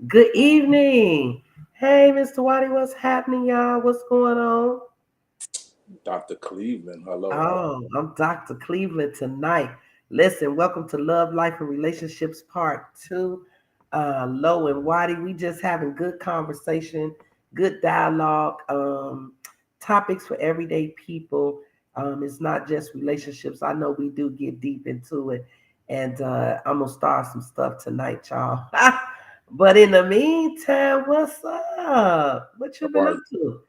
Good evening. Hey, Mr. Waddy, what's happening, y'all? What's going on? Dr. Cleveland, hello. How? Oh, I'm Dr. Cleveland tonight. Listen, welcome to Love, Life, and Relationships Part 2. Low and Waddy, we just having good conversation, good dialogue, topics for everyday people. It's not just relationships. I know we do get deep into it. And I'm going to start some stuff tonight, y'all. But in the meantime, what's up? What you been How are up you?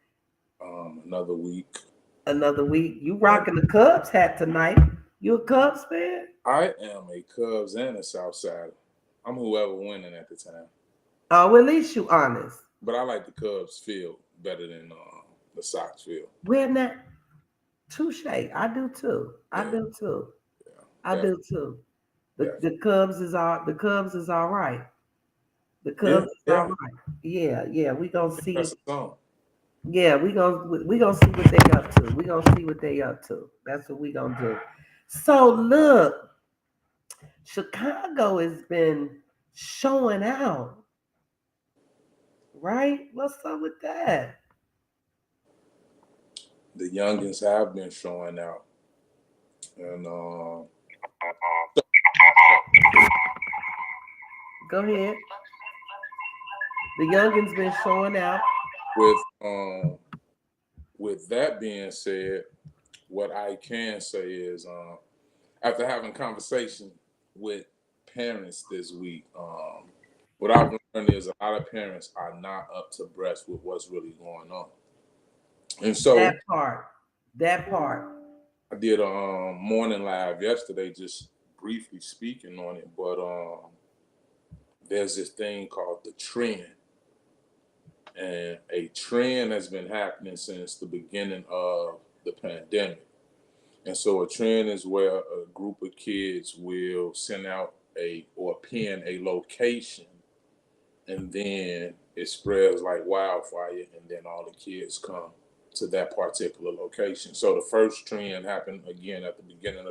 to? Another week. Another week. You And rocking the Cubs hat tonight. You a Cubs fan? I am a Cubs and a Southsider. I'm whoever winning at the time. Oh, well, at least you honest. But I like the Cubs field better than the Sox field. Well, now, touche. I do too. I Yeah, do too. yeah, I do definitely, too. The definitely. the Cubs is all right. The Yeah, Cubs is all yeah. right. Yeah, yeah. We gonna I think see. that's a song. Yeah, we gonna see what they up to. We gonna see what they up to. That's what we gonna do. So look, Chicago has been showing out, right? What's up with that? The youngins have been showing out, and Go ahead. The youngins been showing out. with with that being said, what I can say is after having conversation with parents this week, what I've learned is a lot of parents are not up to breast with what's really going on. And That so part. That part. I did a morning live yesterday, just briefly speaking on it. But there's this thing called the trend, and a trend has been happening since the beginning of the pandemic. And so a trend is where a group of kids will send out a or pin a location, and then it spreads like wildfire, and then all the kids come to that particular location. So the first trend happened again at the beginning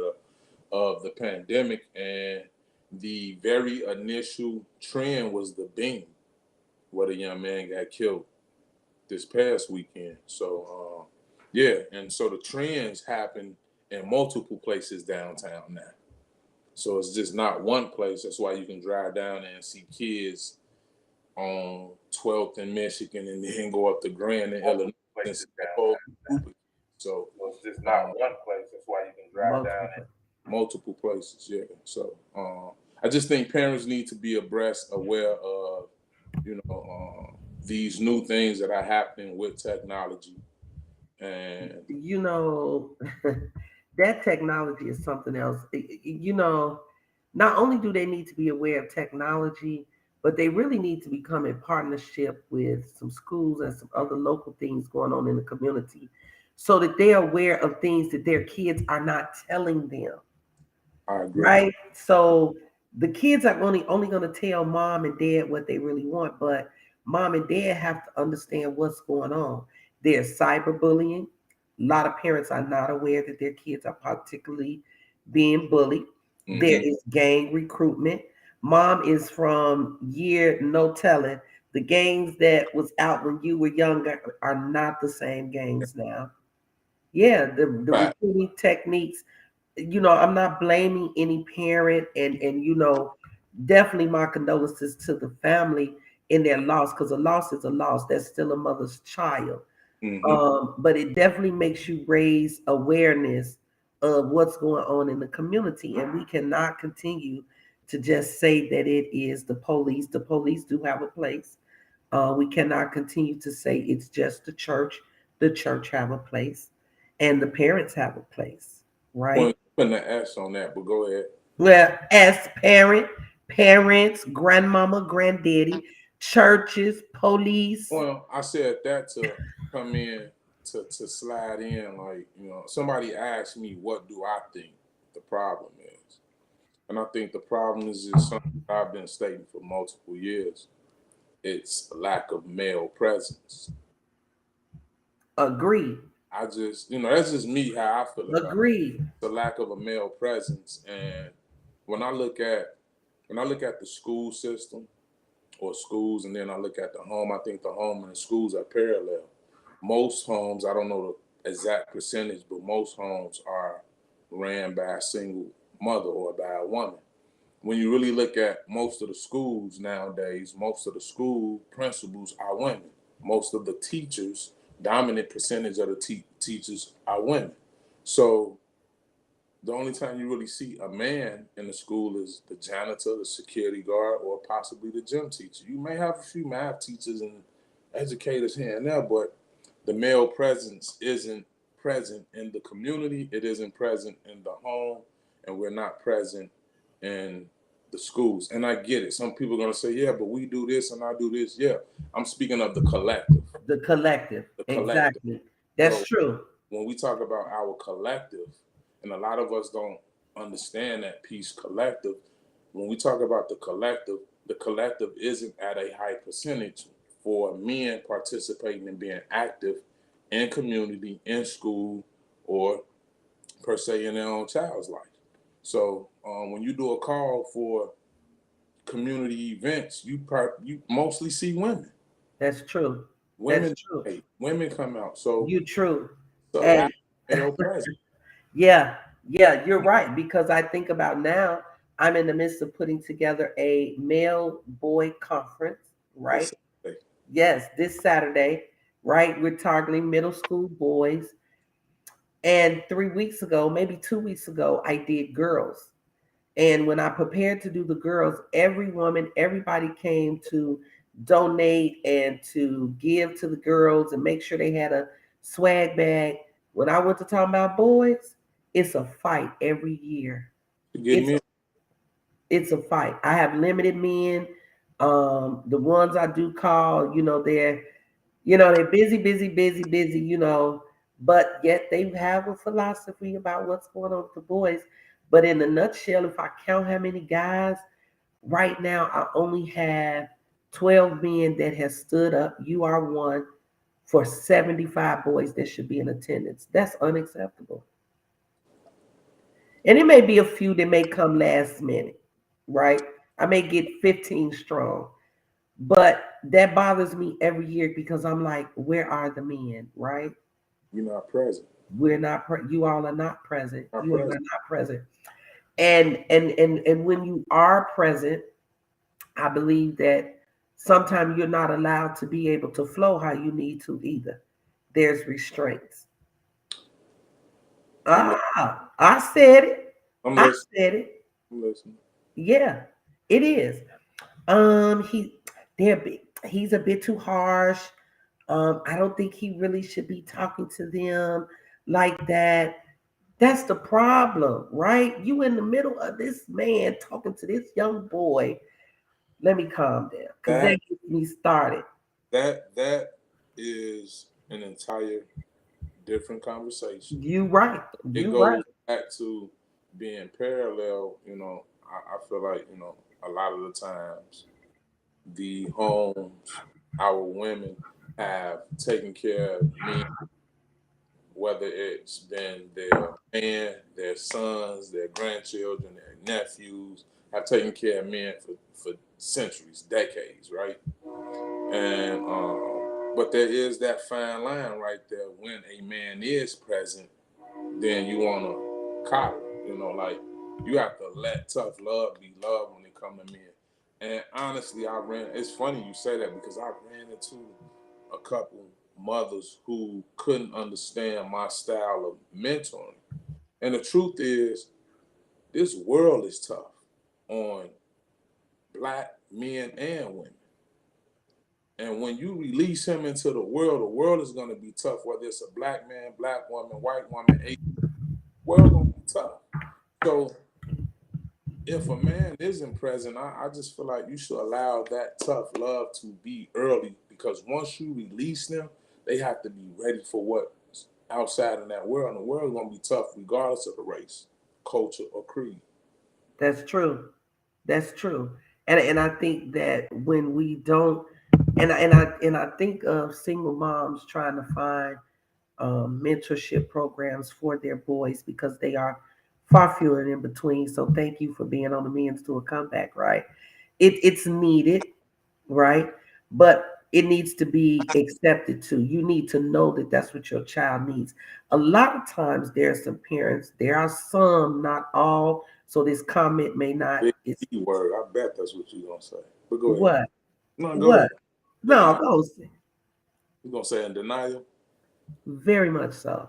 of the pandemic, and the very initial trend was the beam, where the young man got killed this past weekend. So yeah, and so the trends happen in multiple places downtown now. So it's just not one place. That's why you can drive down there and see kids on 12th and Michigan, and then go up to Grand in Illinois and see a whole group of kids. So Multiple. multiple places, yeah. So I just think parents need to be abreast, aware of, these new things that are happening with technology. And You know, that technology is something else. Not only do they need to be aware of technology, but they really need to become in partnership with some schools and some other local things going on in the community so that they're aware of things that their kids are not telling them. I agree. Right? So the kids are only going to tell mom and dad what they really want, but mom and dad have to understand what's going on. There's cyberbullying. A lot of parents are not aware that their kids are particularly being bullied. There Hmm. is gang recruitment. Mom is from year no telling. The gangs that was out when you were younger are not the same gangs now. Yeah, the Fact. recruiting techniques, I'm not blaming any parent, and definitely my condolences to the family in their loss, because a loss is a loss. That's still a mother's child. Hmm. But it definitely makes you raise awareness of what's going on in the community, and we cannot continue to just say that it is the police. The police do have a place. We cannot continue to say it's just the church. The church have a place, and the parents have a place, right? Well, putting the S on that, but go ahead. Well, as parents, grandmama, granddaddy, churches, police. Well, I said that to come in to slide in, like, somebody asked me, what do I think the problem is? And I think the problem is just something I've been stating for multiple years. It's a lack of male presence. Agreed. I just, that's just me how I feel about it. Agreed. The lack of a male presence. And when I look at when I look at the school system, or schools, and then I look at the home. I think the home and the schools are parallel. Most homes, I don't know the exact percentage, but most homes are ran by a single mother or by a woman. When you really look at most of the schools nowadays, most of the school principals are women. Most of the teachers, dominant percentage of the teachers are women. So the only time you really see a man in the school is the janitor, the security guard, or possibly the gym teacher. You may have a few math teachers and educators here and there, but the male presence isn't present in the community. It isn't present in the home, and we're not present in the schools. And I get it. Some people are gonna say, "Yeah, but we do this and I do this." Yeah, I'm speaking of the collective. The collective. The collective. Exactly. That's So true. when we talk about our collective, and a lot of us don't understand that piece collective, when we talk about the collective isn't at a high percentage for men participating in being active in community, in school, or per se in their own child's life. So when you do a call for community events, you mostly see women. That's true. That's Women, true. hey, women come out. So You true. it's a lack And of male presence. yeah, yeah, you're right. Because I think about now, I'm in the midst of putting together a male boy conference, right? This Saturday. Yes, this Saturday, right? We're targeting middle school boys. And 3 weeks ago, maybe 2 weeks ago, I did girls. And when I prepared to do the girls, every woman, everybody came to donate and to give to the girls and make sure they had a swag bag. When I went to talk about boys, it's a fight every year. To get It's men. it's a fight. I have limited men. The ones I do call, they're busy, busy, busy, busy, but yet they have a philosophy about what's going on with the boys. But in a nutshell, if I count how many guys, right now I only have 12 men that have stood up. You are one for 75 boys that should be in attendance. That's unacceptable. And it may be a few that may come last minute, right? I may get 15 strong. But that bothers me every year because I'm like, where are the men, right? You're not present. We're not. You all are not present. Not You all are present. not present. And when you are present, I believe that sometimes you're not allowed to be able to flow how you need to either. There's restraints. I'm li- I said it. I'm I listening. said it. I'm listening. Yeah, it is. He he's a bit too harsh. I don't think he really should be talking to them like that. That's the problem, right? You in the middle of this man talking to this young boy. Let me calm down, because that That gets me started. that is an entire different conversation. You right. It You right. goes back to being parallel. I feel like a lot of the times the homes, our women have taken care of men, whether it's been their man, their sons, their grandchildren, their nephews, have taken care of men for centuries, decades, right? And but there is that fine line right there when a man is present, then you wanna coddle. Like you have to let tough love be love when it come to men. And honestly, it's funny you say that because I ran into a couple mothers who couldn't understand my style of mentoring. And the truth is, this world is tough on black men and women. And when you release him into the world is going to be tough, whether it's a black man, black woman, white woman, Asian, world going to be tough. So if a man isn't present, I just feel like you should allow that tough love to be early because once you release them, they have to be ready for what's outside in that world. And the world's going to be tough regardless of the race, culture, or creed. That's true. That's true. And I think that when we don't, and I think of single moms trying to find mentorship programs for their boys because they are far few and in between. So thank you for being on the Men's to a Comeback, right? It's needed. right? But it needs to be accepted too. You need to know that that's what your child needs. A lot of times, there are some parents. There are some, not all. So this comment may not. Big It's E word. I bet that's what you're gonna say. But go ahead. what No, go what. ahead. No, Denial. go. You're gonna say in denial. Very much so.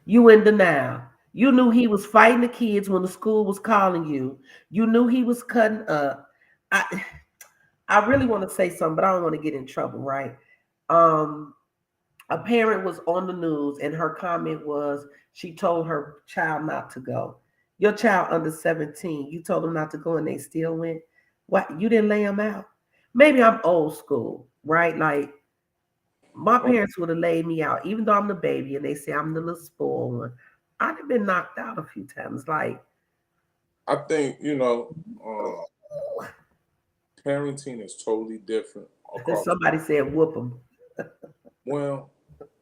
You in denial. You knew he was fighting the kids when the school was calling you. You knew he was cutting up. I I really want to say something, but I don't want to get in trouble, right? Um, a parent was on the news and her comment was she told her child not to go. Your child under 17, you told them not to go and they still went. What, you didn't lay them out? Maybe I'm old school, right? Like my Well, parents would have laid me out, even though I'm the baby and they say I'm the little spoiled one. I'd have been knocked out a few times. Like, I think parenting is totally different across. somebody said, whoop them. Well,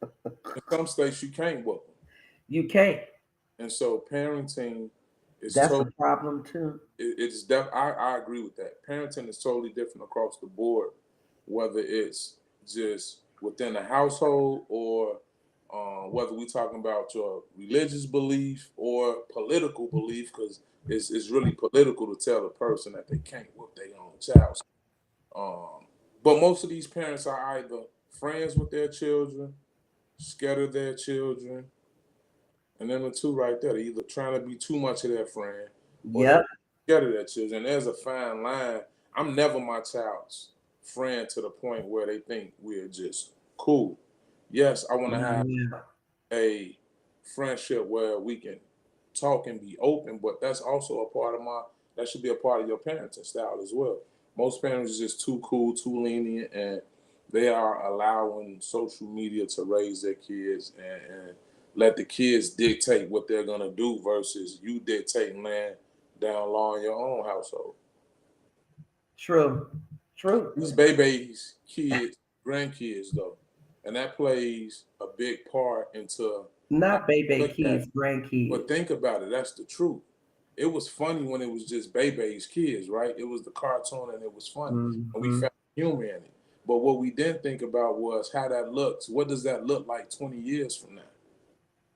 in some states you can't whoop them, You can't. and so parenting is That's a totally. problem too. I agree with that. Parenting is totally different across the board, whether it's just within a household or whether we're talking about your religious belief or political belief, because it's really political to tell a person that they can't whoop their own child. Um, but most of these parents are either friends with their children, scared of their children, and then the two right there, they're either trying to be too much of their friend or they're Yep. scared of their children. There's a fine line. I'm never my child's friend to the point where they think we're just cool. Yes, I want to have Yeah. a friendship where we can talk and be open, but that's also a part of that should be a part of your parenting style as well. Most parents are just too cool, too lenient, and they are allowing social media to raise their kids and let the kids dictate what they're gonna do versus you dictating laying down law in your own household. True. True. These babies, kids, grandkids though, and that plays a big part into how Not you baby look at. kids, grandkids. But think about it, that's the truth. It was funny when it was just Bebe's kids, right? It was the cartoon and it was funny. And we Hmm. found humor in it. But what we didn't think about was how that looks. What does that look like 20 years from now?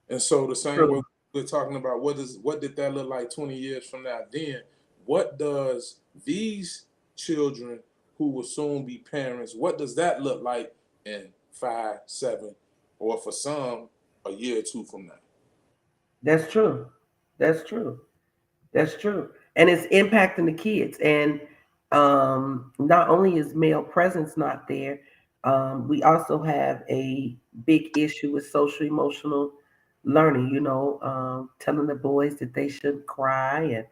And so the same way True. we're talking about what did that look like 20 years from now, then what does these children who will soon be parents, what does that look like in 5, 7, or for some, a year or two from now? That's true. That's true. That's true. And it's impacting the kids. And not only is male presence not there, we also have a big issue with social emotional learning, telling the boys that they shouldn't cry and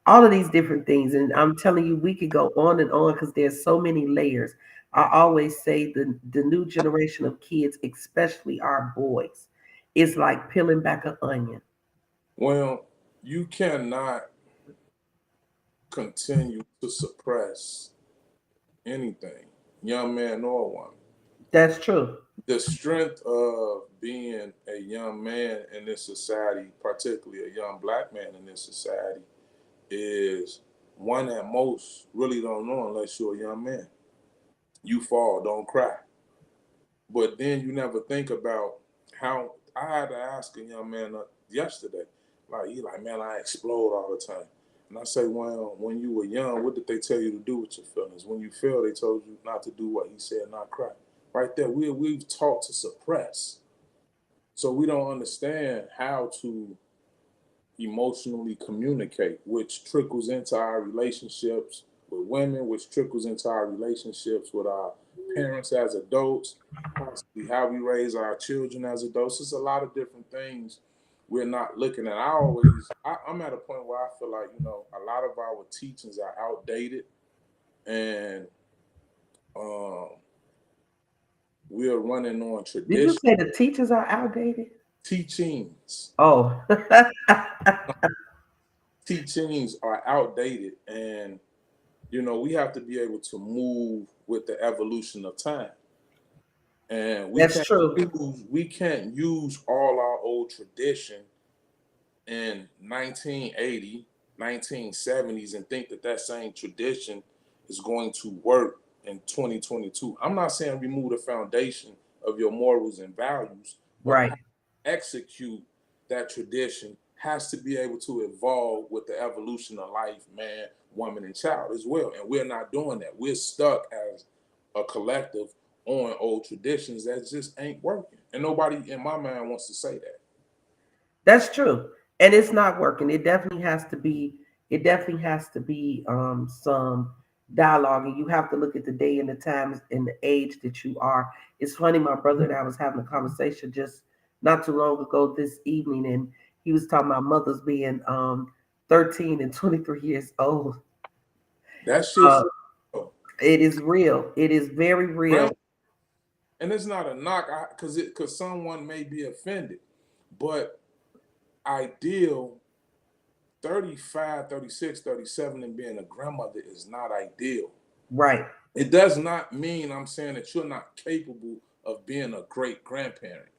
all of these different things. And I'm telling you, we could go on and on because there's so many layers. I always say the new generation of kids, especially our boys, is like peeling back an onion. Well, you cannot continue to suppress anything, young man or woman. That's true. The strength of being a young man in this society, particularly a young black man in this society, is one that most really don't know unless you're a young man. You fall, don't cry. But then you never think about how I had to ask a young man yesterday, like he like, man, I explode all the time. And I say, well, when you were young, what did they tell you to do with your feelings? When you feel, they told you not to do what he said, not cry. Right there, we've taught to suppress, so we don't understand how to emotionally communicate, which trickles into our relationships with women, which trickles into our relationships with our parents as adults, possibly how we raise our children as adults. There's a lot of different things we're not looking at. I'm at a point where I feel like, a lot of our teachings are outdated and um, we're running on Did you tradition say the teachers are outdated? teachings. Oh, Teachings are outdated and we have to be able to move with the evolution of time. And that's true. we can't use all our old tradition in 1980, 1970s and think that that same tradition is going to work in 2022. I'm not saying remove the foundation of your morals and values, but Right. execute that tradition has to be able to evolve with the evolution of life, man, woman, and child as well. And we're not doing that. We're stuck as a collective on old traditions that just ain't working. And nobody in my mind wants to say that. That's true. And it's not working. It definitely has to be some dialogue, and you have to look at the day and the times and the age that you are. It's funny, my brother and I was having a conversation just not too long ago this evening, and he was talking about mothers being 13 and 23 years old. That shit's Uh, it is real. It is very real. real. And it's not a knock because someone may be offended, but ideal 35, 36, 37, and being a grandmother is not ideal. Right. It does not mean I'm saying that you're not capable of being a great grandparent.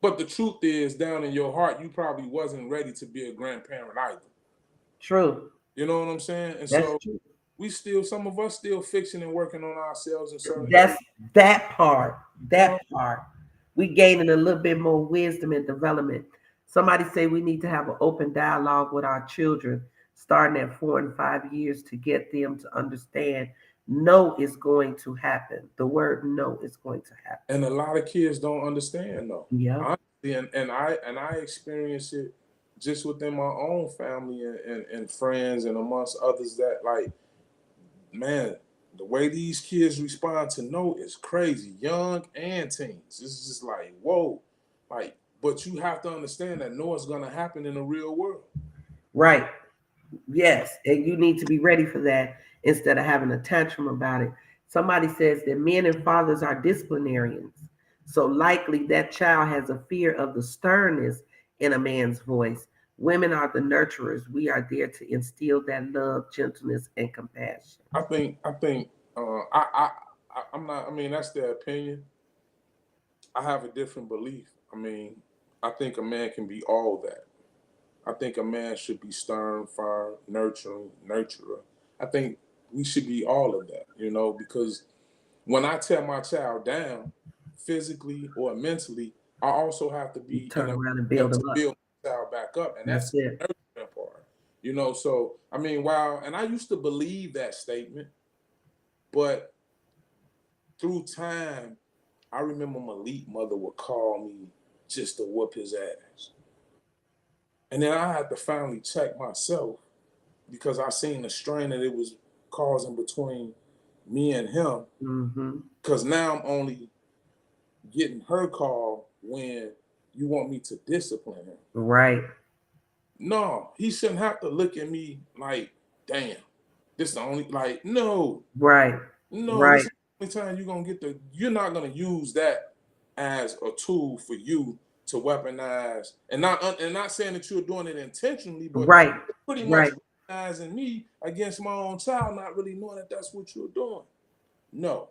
But the truth is, down in your heart, you probably wasn't ready to be a grandparent either. True. You know what I'm saying? And That's so true. some of us still fixing and working on ourselves in certain areas. That's that part. You know, That part. We gaining a little bit more wisdom and development. Somebody say we need to have an open dialogue with our children, starting at 4 and 5 years, to get them to understand no is going to happen. The word no is going to happen. and a lot of kids don't understand though. Yeah. Honestly, and I experience it just within my own family and friends and amongst others that like, man, the way these kids respond to no is crazy, young and teens. It's just like, whoa. Like, but you have to understand that no is gonna happen in the real world. Right. Yes, and you need to be ready for that instead of having a tantrum about it. Somebody says that men and fathers are disciplinarians. So likely that child has a fear of the sternness in a man's voice. Women are the nurturers. We are there to instill that love, gentleness, and compassion. I think I'm not, I mean, that's their opinion. I have a different belief. I mean, I think a man can be all that. I think a man should be stern, firm, nurturing, nurturer. I think we should be all of that, because when I tear my child down, physically or mentally, I also have to You be in turn a around and position build to them up. build my child back up, and That's that's it. the nurturing part. So I mean, wow, and I used to believe that statement, but through time, I remember Malik mother would call me just to whoop his ass. And then I had to finally check myself because I seen the strain that it was causing between me and him. Mm-hmm. Because now I'm only getting her call when you want me to discipline him. Right. No, he shouldn't have to look at me like, damn, this the only, like, no, Right. no, this Right. is the only time you're not gonna use that as a tool for you to weaponize, and not saying that you're doing it intentionally, but Right. pretty much Right. weaponizing me against my own child, not really knowing that that's what you're doing. No,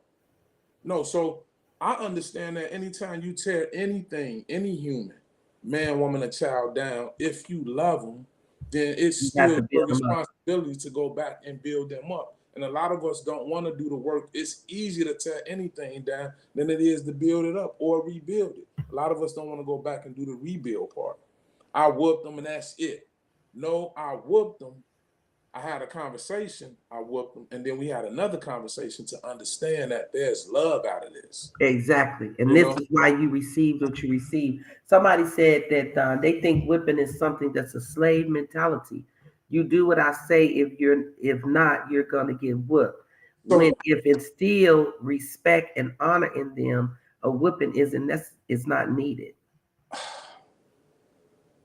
no. So I understand that anytime you tear anything, any human, man, woman, or child down, if you love them, then it's You have still to your build them up. responsibility to go back and build them up. And a lot of us don't want to do the work. It's easier to tear anything down than it is to build it up or rebuild it. A lot of us don't want to go back and do the rebuild part. I whooped them and that's it. No, I whooped them. I had a conversation, I whooped them, and then we had another conversation to understand that there's love out of this. Exactly. And You this know, is why you received what you received. Somebody said that they think whipping is something that's a slave mentality. You do what I say. If not, you're gonna get whooped. When so if instill respect and honor in them, a whipping is not needed.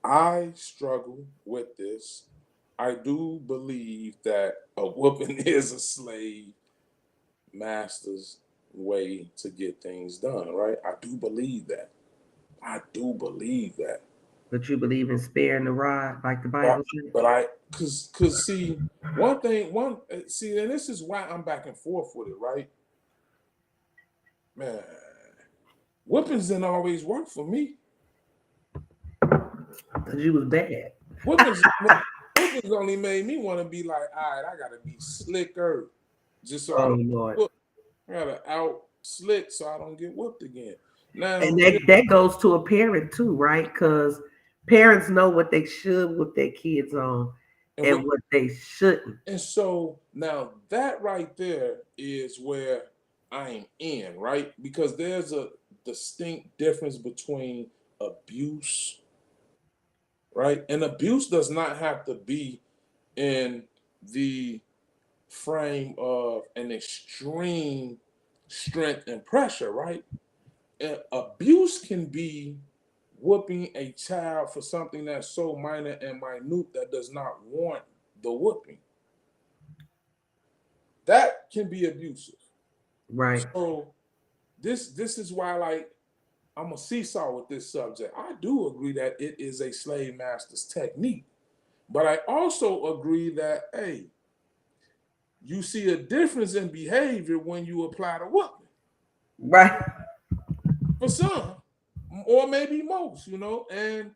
I struggle with this. I do believe that a whooping is a slave master's way to get things done, right? I do believe that. I do believe that. But you believe in sparing the rod, like the But Bible says. but cause see, see, and this is why I'm back and forth with it, right? Man, whoopings didn't always work for me. Because you was bad. Whoopings, only made me want to be like, all right, I gotta be slicker, just so I Oh don't Lord. whoop. I gotta out slick so I don't get whooped again. And Now, that goes to a parent too, right? Because parents know what they should with their kids on and and what what they shouldn't. and so now that right there is where I'm in, right? Because there's a distinct difference between abuse, right? And abuse does not have to be in the frame of an extreme strength and pressure, right? Abuse can be whooping a child for something that's so minor and minute that does not warrant the whooping. That can be abusive. Right. So this is why, like, I'm a seesaw with this subject. I do agree that it is a slave master's technique, but I also agree that, hey, you see a difference in behavior when you apply the whooping. Right. For some, or maybe most, and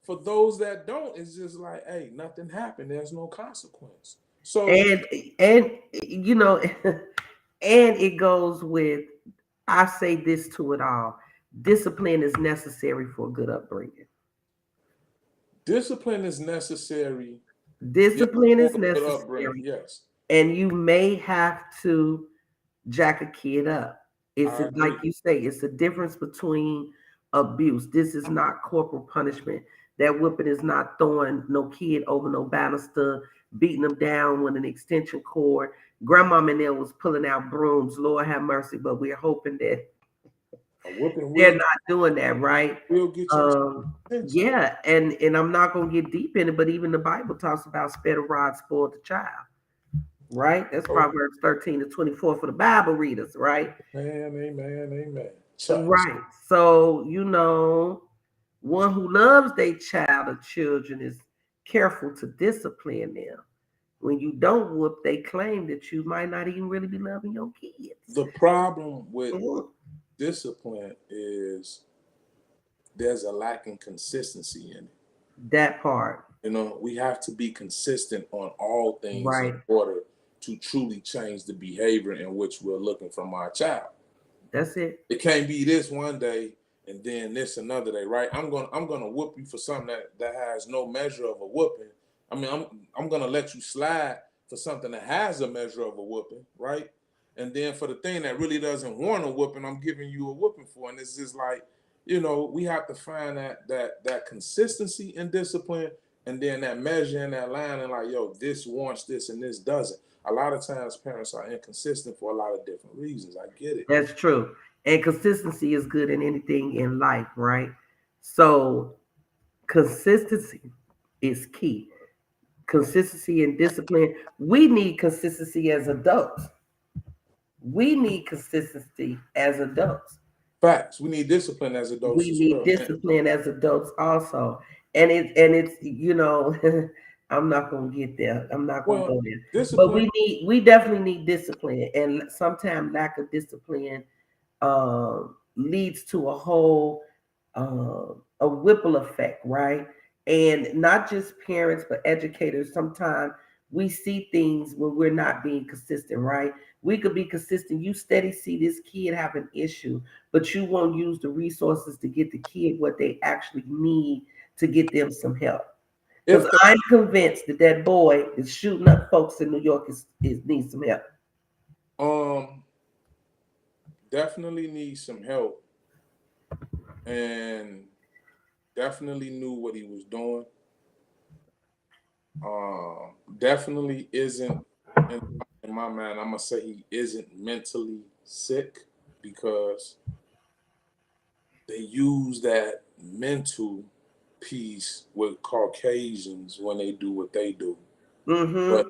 for those that don't, it's just like, hey, nothing happened. There's no consequence. So And and you know, and it goes with I say this to it all. Discipline is necessary for a good upbringing. discipline is necessary, yes, Discipline for is a good upbringing. necessary, Yes, and you may have to jack a kid up. It's I like agree. you say, it's a difference between abuse. This is not corporal punishment. That whipping is not throwing no kid over no banister, beating them down with an extension cord. Grandmama and there was pulling out brooms. Lord have mercy, but we're hoping that A whooping they're not doing that, right? will get your attention. Yeah, and I'm not gonna get deep in it, but even the Bible talks about spare the rod, spoil the child, right? That's Oh, Proverbs 13-24 for the Bible readers, right? man, amen, amen. Chucks. Right. So, one who loves their child or children is careful to discipline them. When you don't whoop, they claim that you might not even really be loving your kids. The problem with Mhm. discipline is there's a lack in consistency in it. That part. We have to be consistent on all things in Right. order to truly change the behavior in which we're looking from our child. That's it. It can't be this one day and then this another day, right? I'm gonna whoop you for something that has no measure of a whooping. I mean, I'm gonna let you slide for something that has a measure of a whooping, right? And then for the thing that really doesn't warrant a whooping, I'm giving you a whooping for. And it's just like, we have to find that consistency and discipline, and then that measure and that line, and like, yo, this warrants this and this doesn't. A lot of times parents are inconsistent for a lot of different reasons. I get it. That's true. And consistency is good in anything in life, right? So, consistency is key. Consistency and discipline. We need consistency as adults. We need consistency as adults. Facts. We need discipline as adults We as need well. discipline as adults also. And it's I'm not gonna get there. I'm not gonna Well, go there. But discipline. we definitely need discipline. And sometimes lack of discipline leads to a ripple effect, right? And not just parents, but educators. Sometimes we see things when we're not being consistent, right? We could be consistent. You steady see this kid have an issue, but you won't use the resources to get the kid what they actually need to get them some help. Because If the I'm convinced that that boy is shooting up folks in New York is needs some help. um definitely needs some help, and definitely knew what he was doing. Definitely isn't in, in my mind. I'm gonna say he isn't mentally sick because they use that mental piece with Caucasians when they do what they do, but Mm-hmm.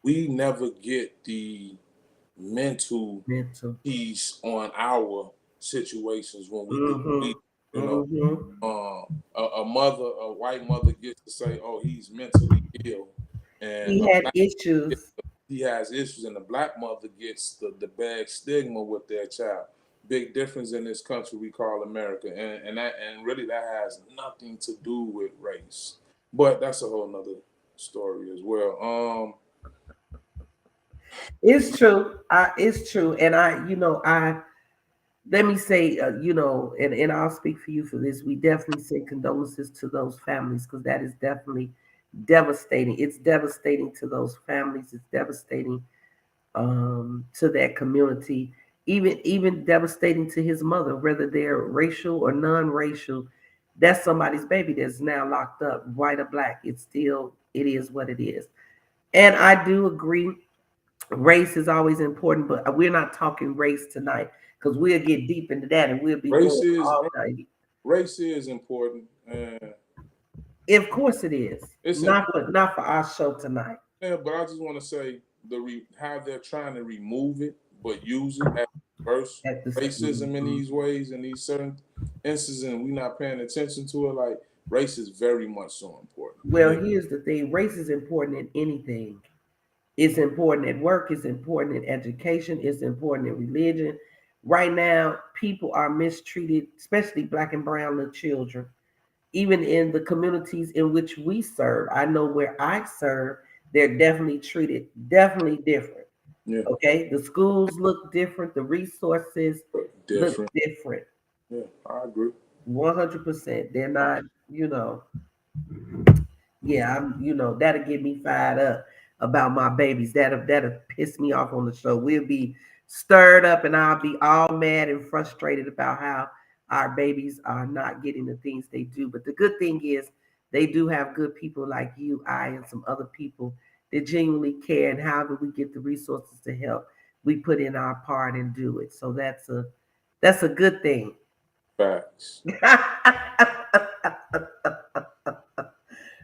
we never get the mental Mental. piece on our situations when we do. Mm-hmm. You know, Mm-hmm. a mother, a white mother, gets to say, "Oh, he's mentally ill," and He a had black issues. he has issues, and the black mother gets the bad stigma with their child. Big difference in this country we call America, and really that has nothing to do with race, but that's a whole nother story as well. It's true. It's true. And let me say, and I'll speak for you for this. We definitely send condolences to those families because that is definitely devastating. It's devastating to those families. It's devastating to that community. Even devastating to his mother, whether they're racial or non-racial. That's somebody's baby that's now locked up, white or black. It is what it is. And I do agree race is always important, but we're not talking race tonight because we'll get deep into that and we'll be Race going is all night. race is important, and Of course it is. it's Not important. for not for our show tonight. Yeah, but I just want to say how they're trying to remove it, but use it as reverse At this, racism in these ways, in these certain instances, and we're not paying attention to it. Like race is very much so important. well, here's the thing: race is important in anything. It's important at work. It's important in education. It's important in religion. Right now, people are mistreated, especially black and brown little children. Even in the communities in which we serve, I know where I serve, they're definitely treated definitely different. Yeah, Okay, the schools look different, the resources look different. different. Yeah, I agree. 100%. They're not, you know, yeah, that'll get me fired up about my babies. That'll piss me off on the show. We'll be stirred up and I'll be all mad and frustrated about how our babies are not getting the things they do. But the good thing is they do have good people like you, I, and some other people that genuinely care, and however we get the resources to help, we put in our part and do it. So that's a good thing. Facts.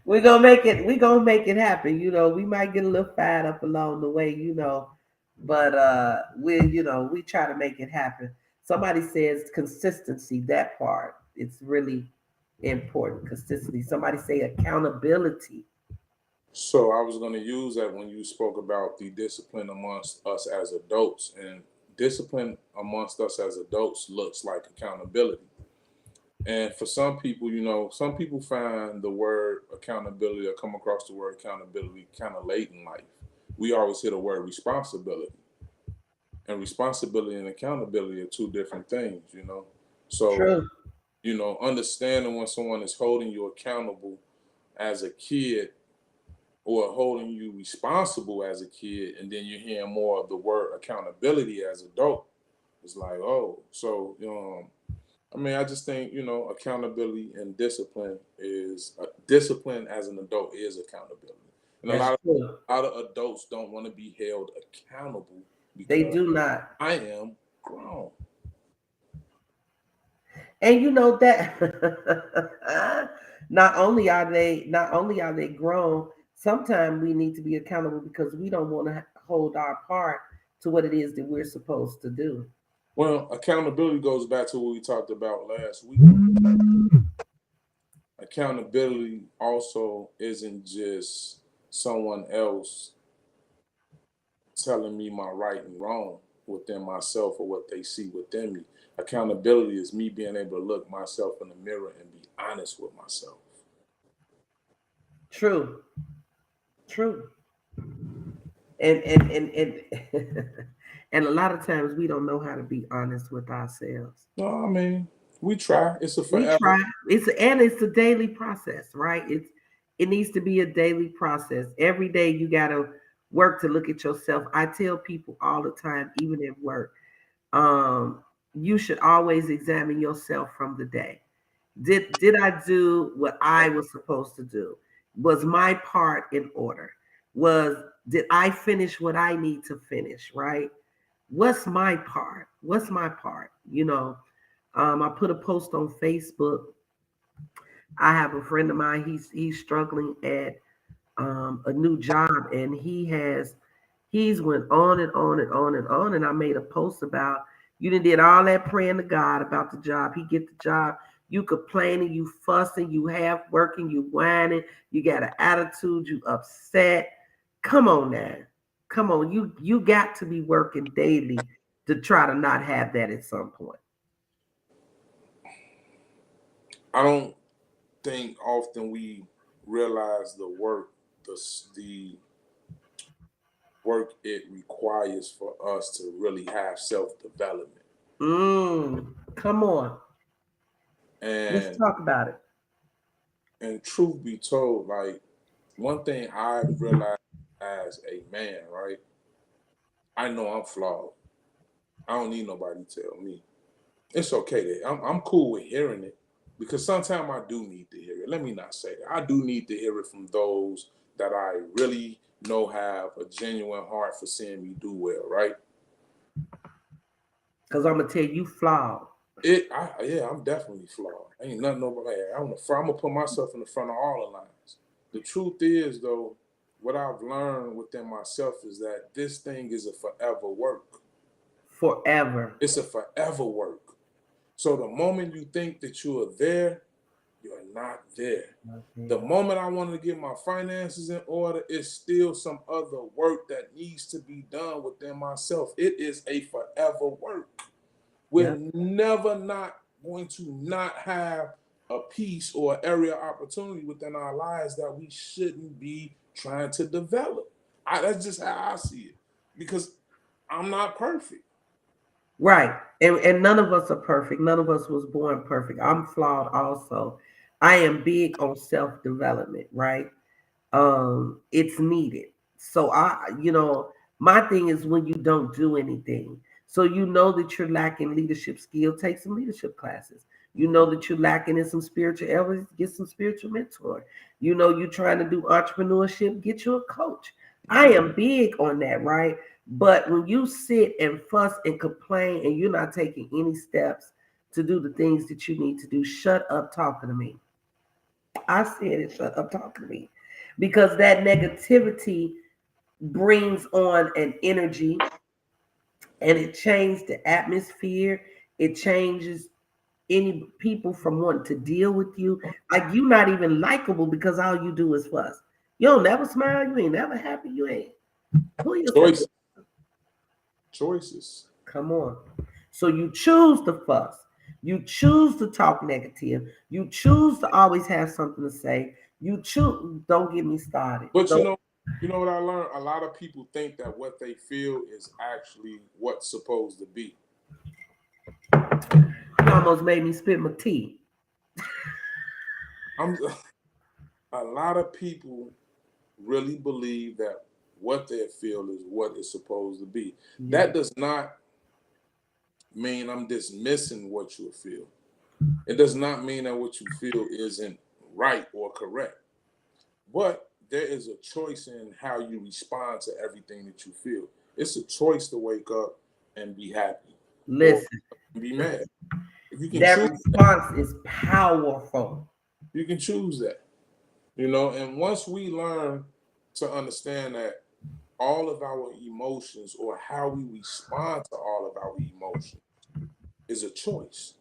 We're gonna make it happen. We might get a little fired up along the way, but we try to make it happen. Somebody says consistency, that part, it's really important. Consistency. Somebody say accountability. So I was going to use that when you spoke about the discipline amongst us as adults, and discipline amongst us as adults looks like accountability. And for some people, some people find the word accountability or come across the word accountability kind of late in life. We always hear the word responsibility, and responsibility and accountability are two different things. So, True. understanding when someone is holding you accountable as a kid or holding you responsible as a kid, and then you're hearing more of the word accountability as adult. It's like, oh, so I mean, I just think accountability and discipline as an adult is accountability, and a That's lot of true. a lot of adults don't want to be held accountable They because do not. I am grown. And you know that not only are they grown, sometimes we need to be accountable because we don't want to hold our part to what it is that we're supposed to do. Well, accountability goes back to what we talked about last week. Accountability also isn't just someone else telling me my right and wrong within myself or what they see within me. Accountability is me being able to look myself in the mirror and be honest with myself. True, true. And and a lot of times we don't know how to be honest with ourselves. No, I mean, we try. It's a We forever. try. It's a daily process, right? It needs to be a daily process. Every day you gotta work to look at yourself. I tell people all the time, even at work, you should always examine yourself from the day. Did I do what I was supposed to do? Was my part in order? Was Did I finish what I need to finish? Right? What's my part? What's my part? I put a post on Facebook. I have a friend of mine. He's struggling at a new job, and he's went on and on and on and on. And I made a post about you done did all that praying to God about the job. He get the job. You complaining, you fussing, you half working, you whining, you got an attitude, you upset. Come on now. Come on. You got to be working daily to try to not have that at some point. I don't think often we realize the work, the work it requires for us to really have self-development. Come on. Let's And talk about it. truth be told, like one thing I've realized as a man, right? I know I'm flawed. I don't need nobody to tell me. It's okay that I'm cool with hearing it because sometimes I do need to hear it. Let me not say that. I do need to hear it from those that I really know have a genuine heart for seeing me do well, right? Because I'm going to tell you flawed. Yeah, I'm definitely flawed. Ain't nothing over there. I'm gonna put myself in the front of all the lines. The truth is, though, what I've learned within myself is that this thing is a forever work. Forever. It's a forever work. So the moment you think that you are there, you're not there. The moment I wanted to get my finances in order, it's still some other work that needs to be done within myself. It is a forever work. We're Yep. never not going to not have a piece or area of opportunity within our lives that we shouldn't be trying to develop. That's just how I see it. Because I'm not perfect. Right. And none of us are perfect. None of us was born perfect. I'm flawed also. I am big on self-development, right? It's needed. So my thing is when you don't do anything. So you know that you're lacking leadership skill, take some leadership classes. You know that you're lacking in some spiritual areas, get some spiritual mentor. You know you're trying to do entrepreneurship, get you a coach. I am big on that, right? But when you sit and fuss and complain and you're not taking any steps to do the things that you need to do, shut up talking to me. I said it, shut up talking to me. Because that negativity brings on an energy and it changes the atmosphere. It changes any people from wanting to deal with you. Like you not even likable because all you do is fuss. You don't never smile, you ain't never happy, you ain't pull yourself. Choices. Choices. Come on. So you choose to fuss. You choose to talk negative. You choose to always have something to say. You choose. Don't get me started. But Don't. you know what I learned? A lot of people think that what they feel is actually what's supposed to be. You almost made me spit my tea. I'm a lot of people really believe that what they feel is what it's supposed to be. Yeah, That does not mean I'm dismissing what you feel. It does not mean that what you feel isn't right or correct. But there is a choice in how you respond to everything that you feel. It's a choice to wake up and be happy or listen, be mad. You can that choose that. response is powerful. You can choose that. You know, and once we learn to understand that all of our emotions or how we respond to all of our emotions is a choice.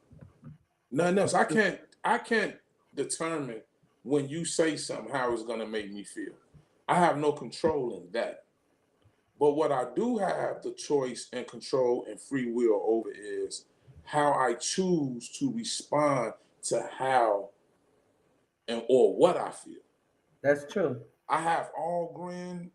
Nothing else. I can't determine when you say something how it's gonna make me feel. I have no control in that. But what I do have the choice and control and free will over is how I choose to respond to how and or what I feel. That's true. I have all grand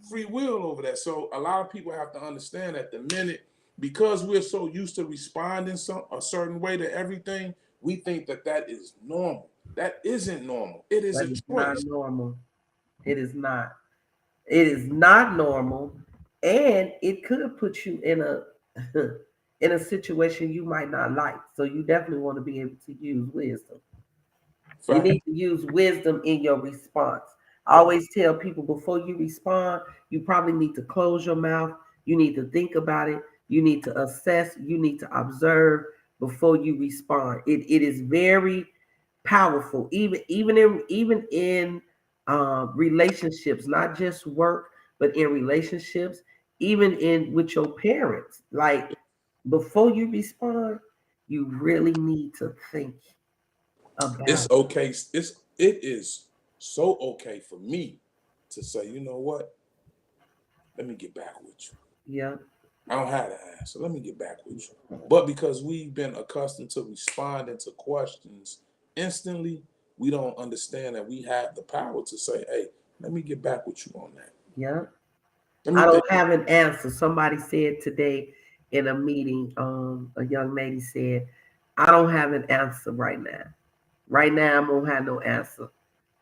free will over that. So a lot of people have to understand that the minute because we're so used to responding some a certain way to everything, we think that that is normal. That isn't normal. It is That a is not choice. normal. It is not. It is not normal, and it could put you in a in a situation you might not like. So you definitely want to be able to use wisdom. You Fact. need to use wisdom in your response. I always tell people before you respond, you probably need to close your mouth. You need to think about it. You need to assess. You need to observe before you respond. It is very powerful, even in relationships, not just work, but in relationships, even in with your parents. Like before you respond, you really need to think about It's it. okay. It is so okay for me to say, you know what? Let me get back with you. Yeah. I don't have to answer. Let me get back with you. But because we've been accustomed to responding to questions instantly, we don't understand that we have the power to say, hey, let me get back with you on that. Yeah. Let I me think. don't have an answer. Somebody said today in a meeting, a young lady said, I don't have an answer right now. Right now, I'm gonna have no answer.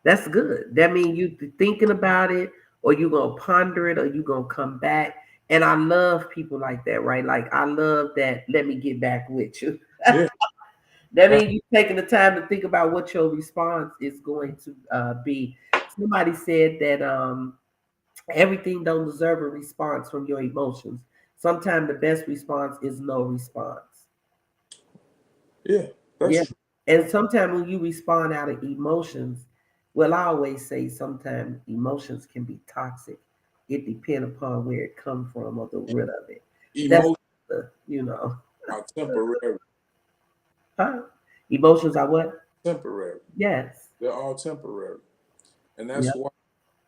That's good. That means you thinking about it, or you gonna ponder it, or you gonna come back. And I love people like that, right? Like I love that. Let me get back with you. Yeah. That that- means you taking the time to think about what your response is going to be. Somebody said that everything don't deserve a response from your emotions. Sometimes the best response is no response. yeah, that's Yeah. true. And sometimes when you respond out of emotions, well, I always say sometimes emotions can be toxic. It depends upon where it comes from or the root of it. But that's Emotions the. are temporary. Huh? Emotions are what? Temporary. Yes. They're all temporary, and that's Yep. why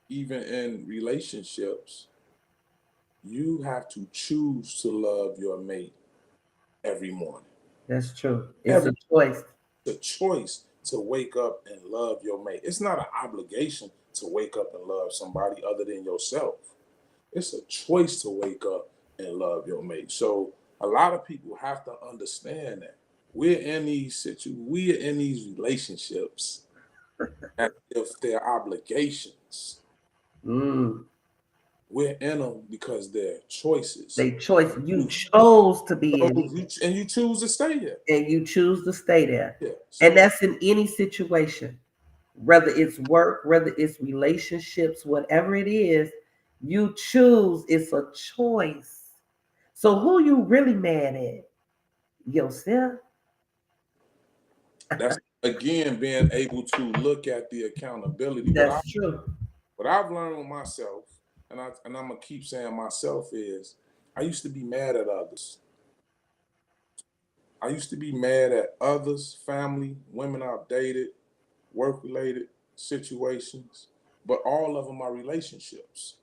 even in relationships, you have to choose to love your mate every morning. That's true. It's Every a choice. the choice to wake up and love your mate. It's not an obligation to wake up and love somebody other than yourself. It's a choice to wake up and love your mate. So a lot of people have to understand that we're in these relationships as if they're obligations. Mm. We're in them because they're choices. They choice. You You chose to be in it, and you choose to stay here. and you choose to stay there. Yeah. And So that's in any situation, whether it's work, whether it's relationships, whatever it is, you choose. It's a choice. So who you really mad at? Yourself? that's again being able to look at the accountability. That's true. What I've learned with myself, and I'm gonna keep saying myself is, I used to be mad at others. I used to be mad at others, family, women I've dated, work related situations, but all of them are relationships.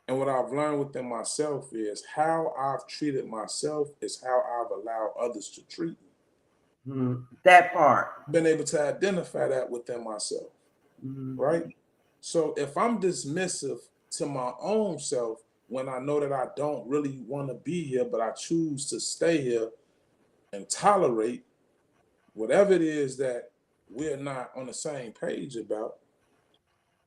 And what I've learned within myself is how I've treated myself is how I've allowed others to treat me. Mm. That part. Been able to identify that within myself, right? Mm. So if I'm dismissive to my own self when I know that I don't really want to be here, but I choose to stay here and tolerate whatever it is that we're not on the same page about,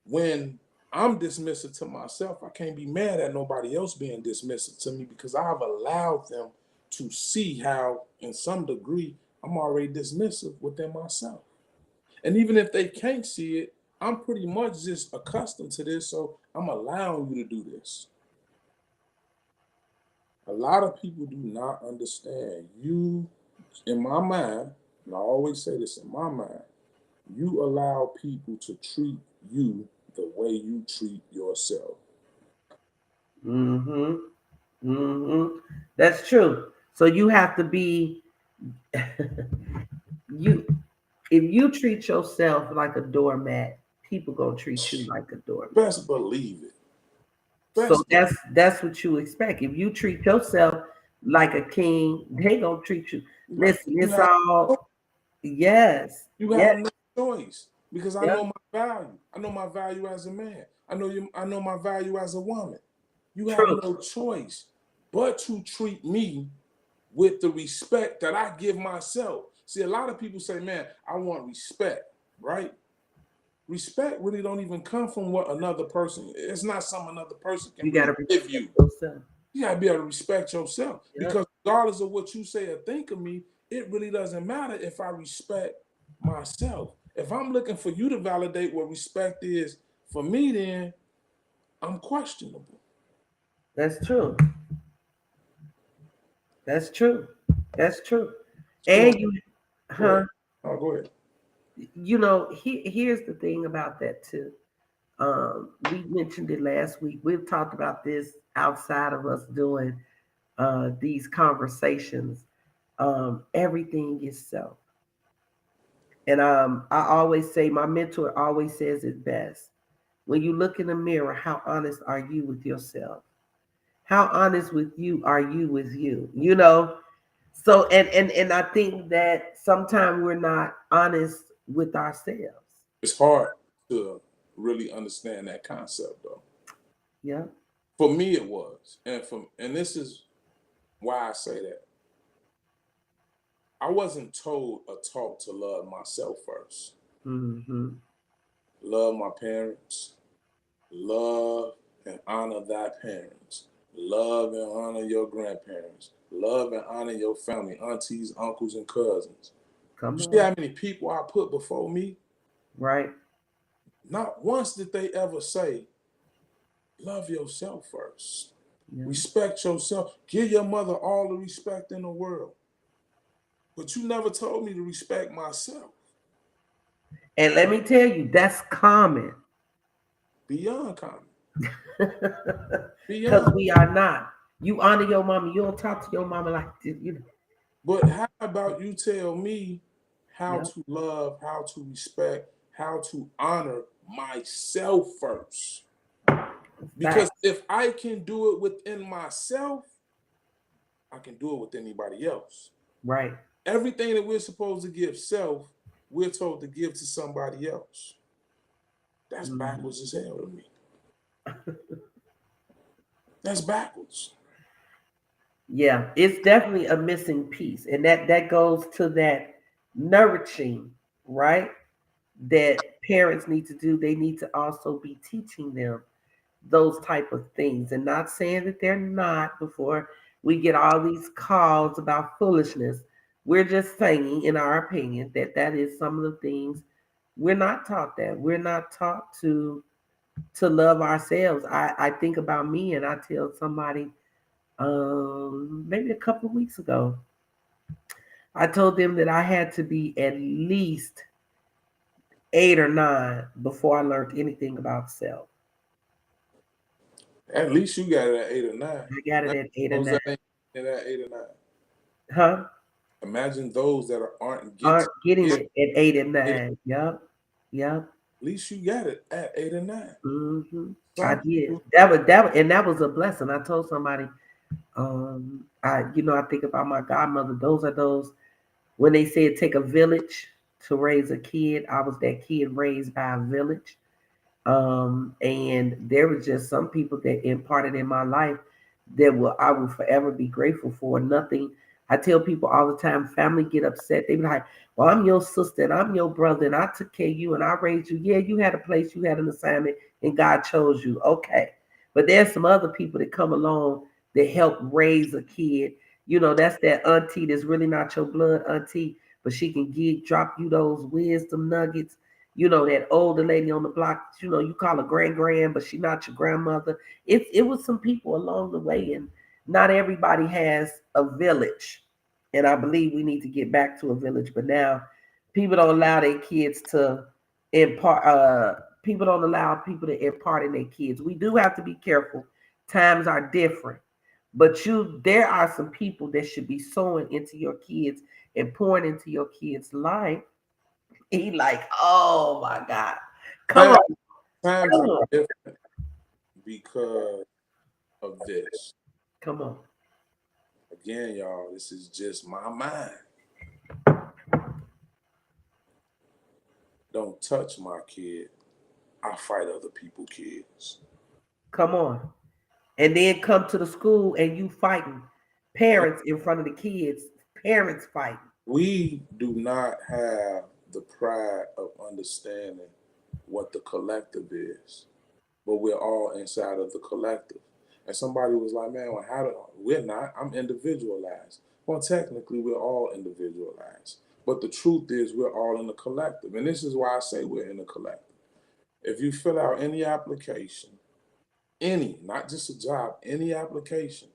when I'm dismissive to myself, I can't be mad at nobody else being dismissive to me because I've allowed them to see how, in some degree, I'm already dismissive within myself. And even if they can't see it, I'm pretty much just accustomed to this, so I'm allowing you to do this. A lot of people do not understand. You, in my mind, and I always say this in my mind, you allow people to treat you the way you treat yourself. Mm-hmm. Mm-hmm. That's true. So you have to be you. If you treat yourself like a doormat, people gonna treat you like a doormat. Best believe it. So Best that's what you expect. If you treat yourself like a king, they gonna treat you. believe Listen, you it's have all yes, you yes, have no choice because I yeah, know my value. I know my value as a man. I know my value as a woman. You have true. no choice but to treat me with the respect that I give myself. See, a lot of people say, man, I want respect, right? Respect really don't even come from what another person, it's not something another person can You really gotta give respect you. yourself. You gotta be able to respect yourself Yep, because regardless of what you say or think of me, it really doesn't matter if I respect myself. If I'm looking for you to validate what respect is for me, then I'm questionable. that's true. That's true. That's true. So And you, go ahead. huh? Oh, go ahead. Here's the thing about that too. We mentioned it last week. We've talked about this outside of us doing these conversations. Everything is self. And I always say, my mentor always says it best. When you look in the mirror, how honest are you with yourself? How honest with you are you with you? So and I think that sometimes we're not honest with ourselves. It's hard to really understand that concept though. Yeah. For me, it was, and this is why I say that. I wasn't told or taught to love myself first. Mm-hmm. Love my parents. Love and honor thy parents. Love and honor your grandparents. Love and honor your family, aunties, uncles, and cousins. Come You see on. how many people I put before me? Right. Not once did they ever say, love yourself first. Yeah. Respect yourself. Give your mother all the respect in the world. But you never told me to respect myself. And let me tell you, that's common. Beyond common. Because Beyond. we are not. You honor your mama. You don't talk to your mama like this, you know. But how about you tell me how Yeah. to love, how to respect, how to honor myself first? Because Facts. if I can do it within myself, I can do it with anybody else. Right. Everything that we're supposed to give self, we're told to give to somebody else. That's Mhm. backwards as hell to me. That's backwards. Yeah, it's definitely a missing piece. And that goes to that nurturing, right? That parents need to do. They need to also be teaching them those type of things, and not saying that they're not before we get all these calls about foolishness. We're just saying, in our opinion, that that is some of the things we're not taught. That we're not taught to love ourselves. I think about me, and I tell somebody maybe a couple of weeks ago, I told them that I had to be at least 8 or 9 before I learned anything about self. At least you got it at 8 or 9. I got it Imagine at eight or those nine. that ain't at 8 or 9. Huh? Imagine those that aren't Aren't getting it it at eight and at nine. Yep. Yep. least you got it at 8 or 9. I Some did. people, That was a blessing. I told somebody, I think about my godmother. Those are those when they said take a village to raise a kid. I was that kid raised by a village. And there was just some people that imparted in my life that I will forever be grateful for. Nothing. I tell people all the time, family get upset. They be like, "Well, I'm your sister and I'm your brother, and I took care of you and I raised you. Yeah, you had a place, you had an assignment, and God chose you. Okay, but there's some other people that come along that help raise a kid. You know, that's that auntie that's really not your blood auntie, but she can drop you those wisdom nuggets. You know, that older lady on the block, you call her grand, but she not your grandmother. It was some people along the way, and not everybody has a village. And I believe we need to get back to a village. But now people don't allow their kids to impart people don't allow people to impart in their kids. We do have to be careful. Times are different. But there are some people that should be sowing into your kids and pouring into your kids' life. He like, oh my God. Come times, on, times come are on, different because of this. come on. Again, y'all, this is just my mind. Don't touch my kid. I fight other people's kids. Come on. And then come to the school and you fighting And parents in front of the kids, parents fighting. we do not have the pride of understanding what the collective is, but we're all inside of the collective. And somebody was like, man, well, how do we're not? I'm individualized. Well, technically, we're all individualized. But the truth is, we're all in the collective. And this is why I say we're in the collective. If you fill out any application, any, not just a job, any application,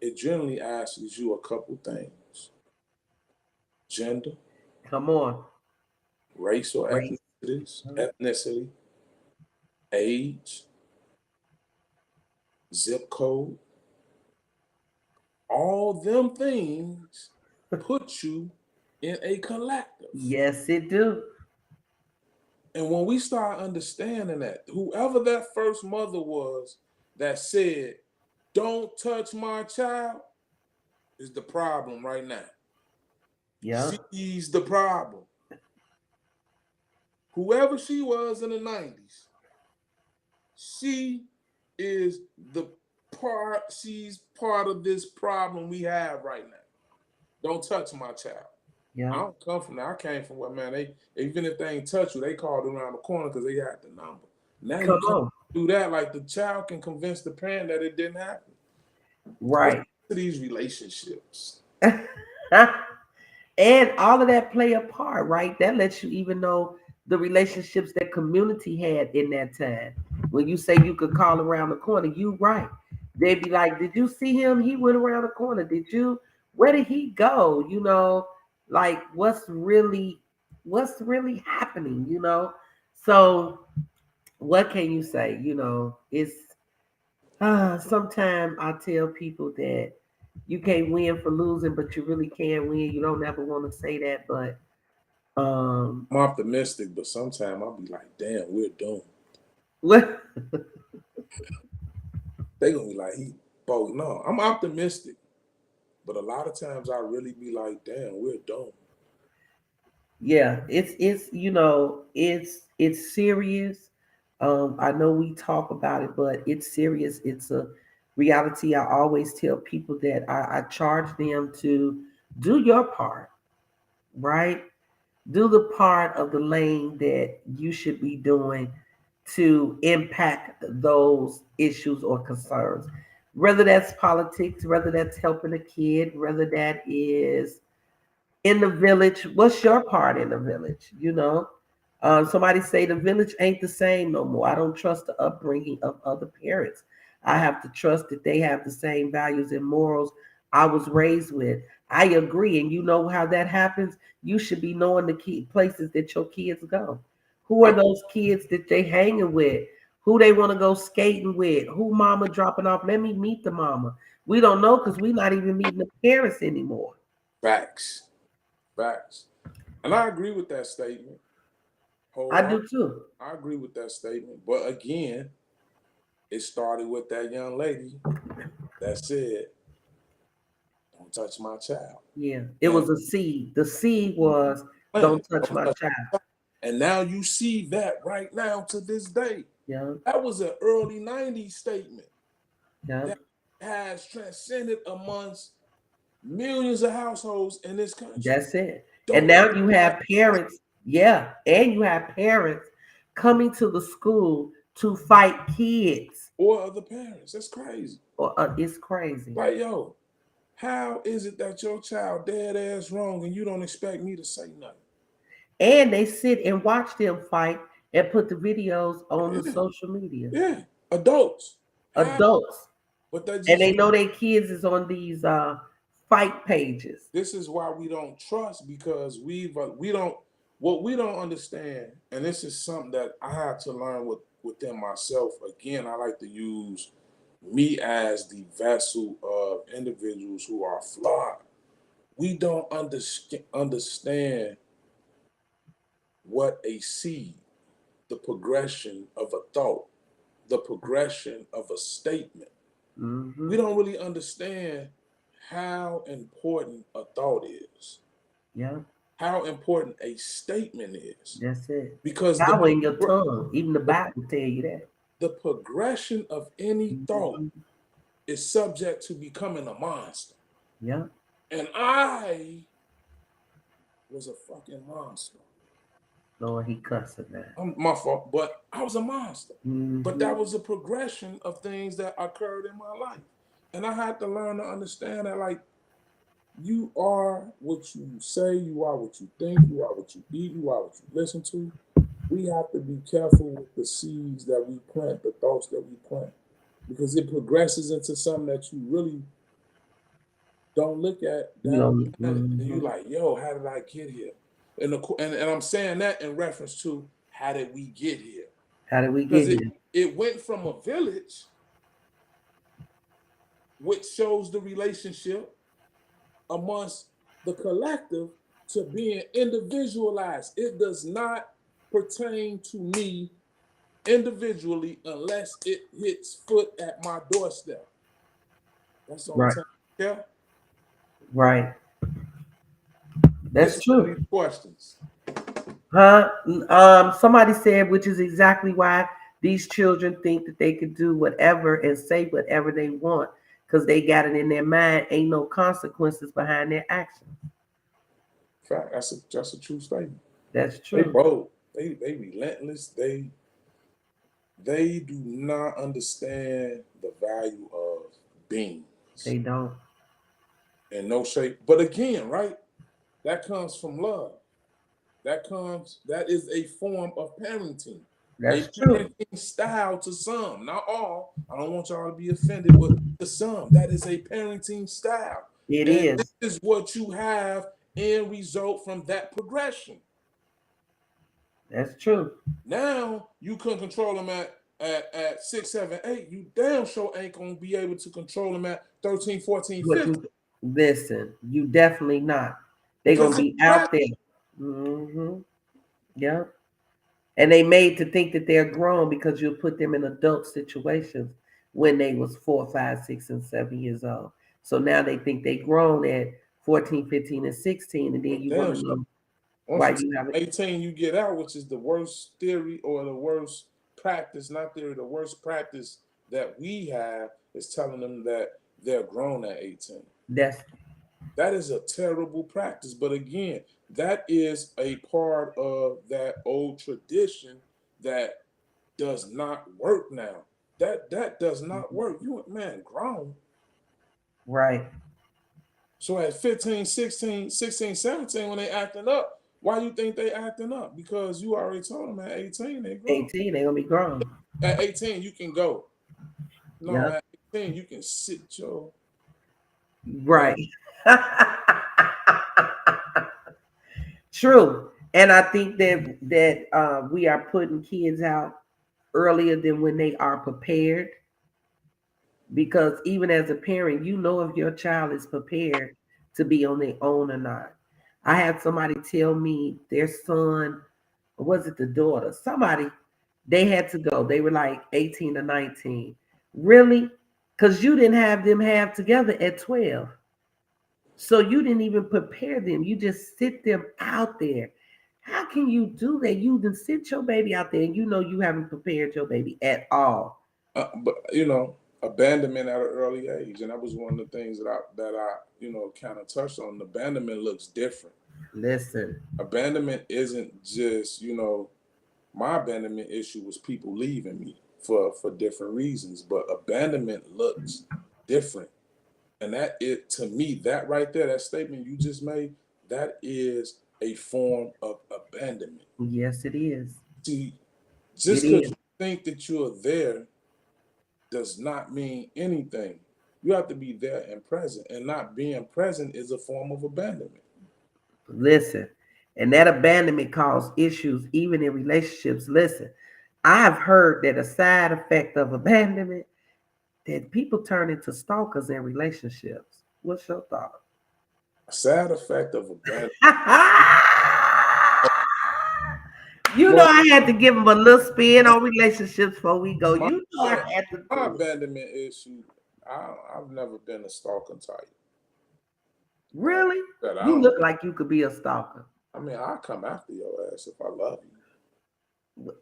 it generally asks you a couple things: gender, Come on. race or Race. ethnicity, age, zip code. All them things put you in a collective. Yes, it do. And when we start understanding that, whoever that first mother was that said, don't touch my child, is the problem right now. Yeah. She's the problem. Whoever she was in the 90s, she is the part of this problem we have right now. Don't touch my child. I Yeah. don't come from there. I came from where, man, they even if they ain't touch you, they called around the corner because they had the number. Now you Come can't on. do that. Like the child can convince the parent that it didn't happen. What's Right. to these relationships? And all of that play a part, right? That lets you even know the relationships that community had in that time. When you say you could call around the corner, you right. They'd be like, "Did you see him? He went around the corner. Did you? Where did he go?" Like what's really happening? So what can you say? It's sometimes I tell people that you can't win for losing, but you really can win. You don't ever want to say that, but um, I'm optimistic, but sometimes I'll be like, damn, we're doomed. what? They gonna be like, he both. No, I'm optimistic, but a lot of times I really be like, damn, we're doomed. Yeah, it's serious. I know we talk about it, but it's serious. It's a reality. I always tell people that I charge them to do your part, right? Do the part of the lane that you should be doing to impact those issues or concerns. Whether that's politics, whether that's helping a kid, whether that is in the village. What's your part in the village? Somebody say the village ain't the same no more. I don't trust the upbringing of other parents. I have to trust that they have the same values and morals I was raised with. I agree, and you know how that happens. You should be knowing the key places that your kids go. Who are I'm those kids that they hanging with? Who they want to go skating with? Who mama dropping off? Let me meet the mama. We don't know because we're not even meeting the parents anymore. facts, facts, and I agree with that statement. I Wholeheartedly, do too. I agree with that statement. But again, it started with that young lady that said, "Don't touch my child." Yeah, it And was a seed. The seed was man, don't touch don't my touch child. my child. And now you see that right now to this day. Yeah, That was an early '90s statement yeah, that has transcended amongst millions of households in this country. that's it. And Don't now touch you my have child. parents, yeah, and you have parents coming to the school to fight kids. Or other parents. That's crazy. It's crazy. Like, yo, how is it that your child dead ass wrong and you don't expect me to say nothing? And they sit and watch them fight and put the videos on the Yeah, social media. yeah. Adults. How? Adults, But that and just they know their kids is on these fight pages. this is why we don't trust because we don't what we don't understand, and this is something that I have to learn within myself. Again, I like to use me as the vessel of individuals who are flawed. We don't understand what a seed, the progression of a thought, the progression of a statement. We Hmm. don't really understand how important a thought is, Yeah, how important a statement is, that's it. because Power in your tongue. Even the the, Bible tell you that. the progression of any thought Mhm. is subject to becoming a monster. Yeah. And I was a fucking monster. Lord, he cussing now. My fault, but I was a monster. But Hmm. that was a progression of things that occurred in my life. And I had to learn to understand that, like, you are what you say, you are what you think, you are what you eat, you are what you listen to. We have to be careful with the seeds that we plant, the thoughts that we plant, because it progresses into something that you really don't look at You down know, the line, and you mhm. like, yo, how did I get here? And I'm saying that in reference to how did we get here? How did we Because get here? it went from a village, which shows the relationship amongst the collective, to being individualized. It does not pertain to me individually unless it hits foot at my doorstep. That's the only Right, time. Yeah. right. That's Answer some of true. these questions. Huh? Somebody said, which is exactly why These children think that they can do whatever and say whatever they want because they got it in their mind. Ain't no consequences behind their actions. Fact, that's a true statement. That's They true. bold. They relentless. They do not understand the value of beings They don't. in no shape. But again, right? That comes from love. That is a form of parenting. A That's true. parenting style to some, not all. I don't want y'all to be offended, but to some, that is a parenting style. It And this is. is what you have in result from that progression. That's true. Now you can control them at 6, 7, 8. You damn sure ain't gonna be able to control them at 13, 14, What 15. you listen, you definitely not. They're Because gonna it's be right. out there. Hmm. Yeah. And they made to think that they're grown because you'll put them in adult situations when they was 4, 5, 6, and 7 years old. So now they think they grown at 14, 15, and 16, and then you want Damn to sure. know Once why you you turn haven't. 18, you get out, which is the worst theory or the worst practice, not theory, the worst practice that we have is telling them that they're grown at 18. That's That is a terrible practice. But again, that is a part of that old tradition that does not work now. That does not work. You man, grown. right. So at 15, 16, 16, 17, when they acting up, why you think they acting up? Because you already told them at 18 they grown. 18, they're gonna be grown. At 18 you can go. No, Yep. at 18 you can sit your ass. Right. True. And I think that we are putting kids out earlier than when they are prepared, because even as a parent, you know if your child is prepared to be on their own or not. I had somebody tell me their son, or was it the daughter? Somebody, they had to go. They were like 18 or 19. Really? Because you didn't have them have together at 12. So you didn't even prepare them. You just sit them out there. How can you do that? You then sit your baby out there and you know you haven't prepared your baby at all. But abandonment at an early age, and that was one of the things that I kind of touched on. Abandonment looks different. Listen, Abandonment isn't just my abandonment issue was people leaving me for different reasons, but abandonment looks different. And that it to me, that right there, that statement you just made, that is a form of abandonment. yes, it is. See, It just because is. you think that you're there does not mean anything. You have to be there and present, and not being present is a form of abandonment. Listen, and that abandonment causes issues even in relationships. Listen, I've heard that a side effect of abandonment that people turn into stalkers in relationships. What's your thought? A sad effect of abandonment. You know Well, I had to give him a little spin on relationships before we go. my You know I had to my do it. abandonment issue, I've never been a stalking type. Uh, Really? that I You don't. look like you could be a stalker. I mean, I'll come after your ass if I love you.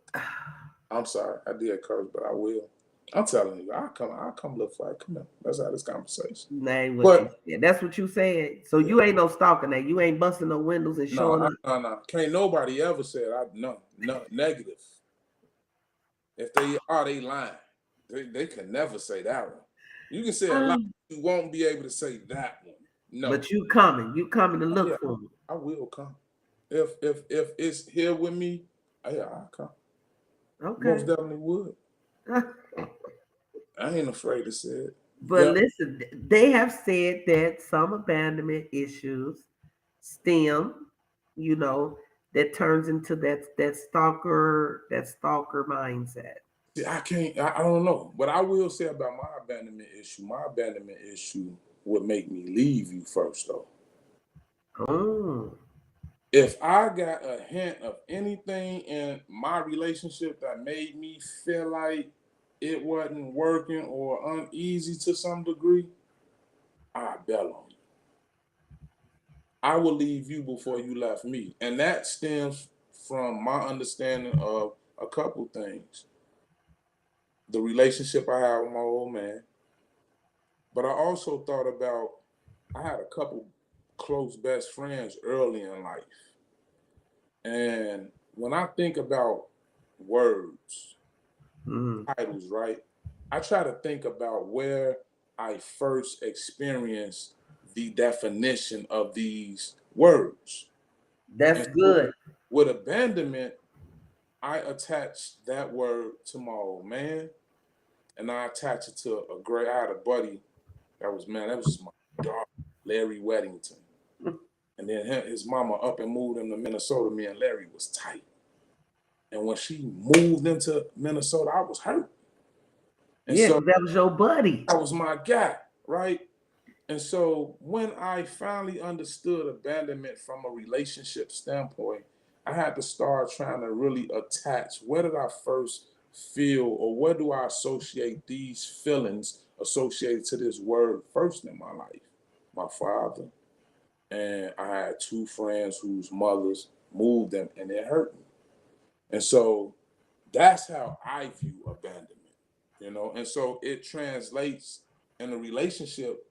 I'm sorry, I did curse, but I will. I'm telling you, I'll come look for it. Come here. Let's have this conversation. Name what you But said. That's what you said. So yeah, you ain't no stalker now. You ain't busting no windows and no, showing up. no. Can't nobody ever said I no negative. If they are, they lying. They can never say that one. You can say a lot, Um, you won't be able to say that one. No. but you coming. You coming to Oh, yeah, look for me. I will come. If it's here with me, yeah, I'll come. Most Okay. definitely would. I ain't afraid to say it. But Yeah. listen, they have said that some abandonment issues stem, you know, that turns into that stalker mindset. See, I don't know. What I will say about my abandonment issue would make me leave you first though. Oh, If I got a hint of anything in my relationship that made me feel like it wasn't working or uneasy to some degree, I bail on you. I will leave you before you left me. And that stems from my understanding of a couple things. the relationship I had with my old man, but I also thought about I had a couple close best friends early in life. And when I think about words, Mm. titles, right? I try to think about where I first experienced the definition of these words. That's And so good. with abandonment, I attached that word to my old man, and I attached it to a great. I had a buddy that was, man, that was just my dog, Larry Weddington. And then his mama up and moved him to Minnesota. Me and Larry was tight. And when she moved into Minnesota, I was hurt. And Yeah, so 'cause that was your buddy. that was my guy, right? And so when I finally understood abandonment from a relationship standpoint, I had to start trying to really attach where did I first feel or where do I associate these feelings associated to this word first in my life? My father. And I had two friends whose mothers moved them and it hurt me. And so that's how I view abandonment. And so it translates in a relationship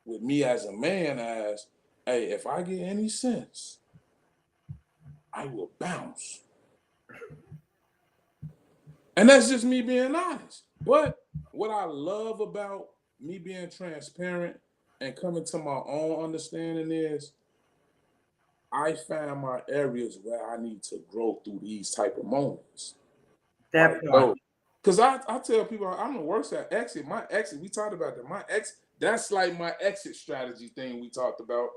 with me as a man as, hey, if I get any sense, I will bounce. And that's just me being honest. But what I love about me being transparent and coming to my own understanding is I find my areas where I need to grow through these type of moments. That Like, part. yo, because I tell people I'm the worst at exit. My exit, we talked about that. My exit, that's like my exit strategy thing we talked about.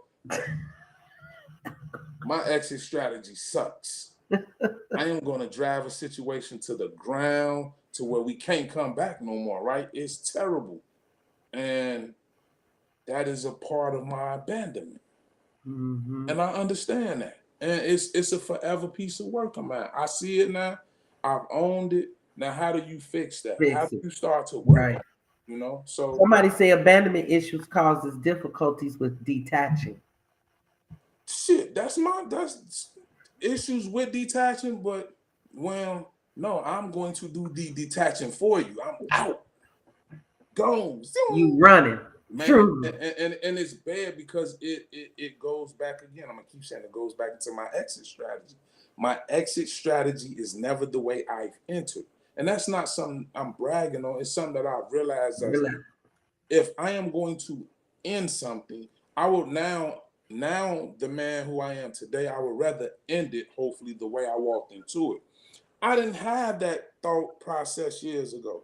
My exit strategy sucks. I am going to drive a situation to the ground to where we can't come back no more, right? It's terrible. And that is a part of my abandonment. Mm-hmm. And I understand that. And it's a forever piece of work of mine. I see it now. I've owned it. Now, how do you fix that? How Fix do it. you start to work Right. on it? So Somebody say abandonment issues causes difficulties with detaching. shit, that's issues with detaching, but well, no, I'm going to do the detaching for you. I'm out. Gone. You running. Man, True. and it's bad because it goes back again. I'm gonna keep saying it goes back into my exit strategy. My exit strategy is never the way I've entered. And that's not something I'm bragging on. It's something that I've realized as Relax. if I am going to end something, I will now the man who I am today, I would rather end it hopefully the way I walked into it. I didn't have that thought process years ago.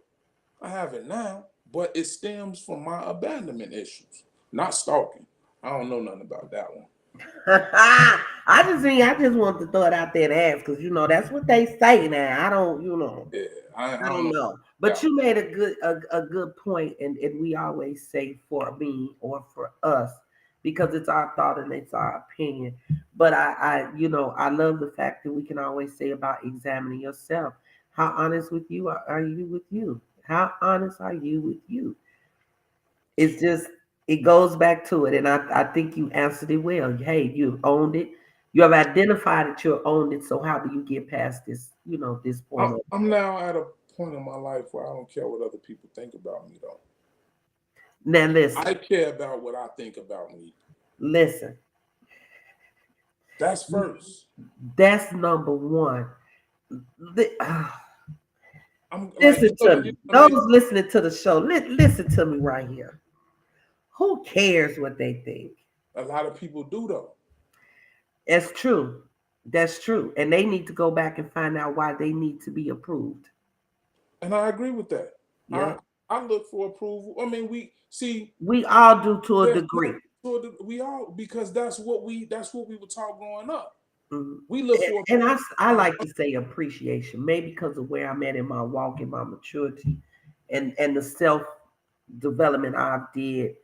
I have it now, but it stems from my abandonment issues, not stalking. I don't know nothing about that one. I just want to throw it out there and ask because that's what they say now. I don't, Yeah, I I don't don't know know. But that one. you made a good point, and we always say for me or for us because it's our thought and it's our opinion. But I love the fact that we can always say about examining yourself. How honest with you are you with you? How honest are you with you? It's just it goes back to it, and I think you answered it well. Hey, you owned it. You have identified that you owned it. So how do you get past this? This point I'm, of I'm now at a point in my life where I don't care what other people think about me though. now. I Listen, care about what I think about me. listen. That's first. That's number one. Li- I'm like, Listen to me. you know, Those listening to the show, listen to me right here. Who cares what they think? a lot of people do though. That's true. That's true. And they need to go back and find out why they need to be approved. And I agree with that. I Yep. I look for approval. I mean, we see We all do to a there's degree. we all because that's what we were taught growing up. Mhm. We look And for and approval. I like to say appreciation, maybe because of where I'm at in my walk and my maturity and the self development I've did.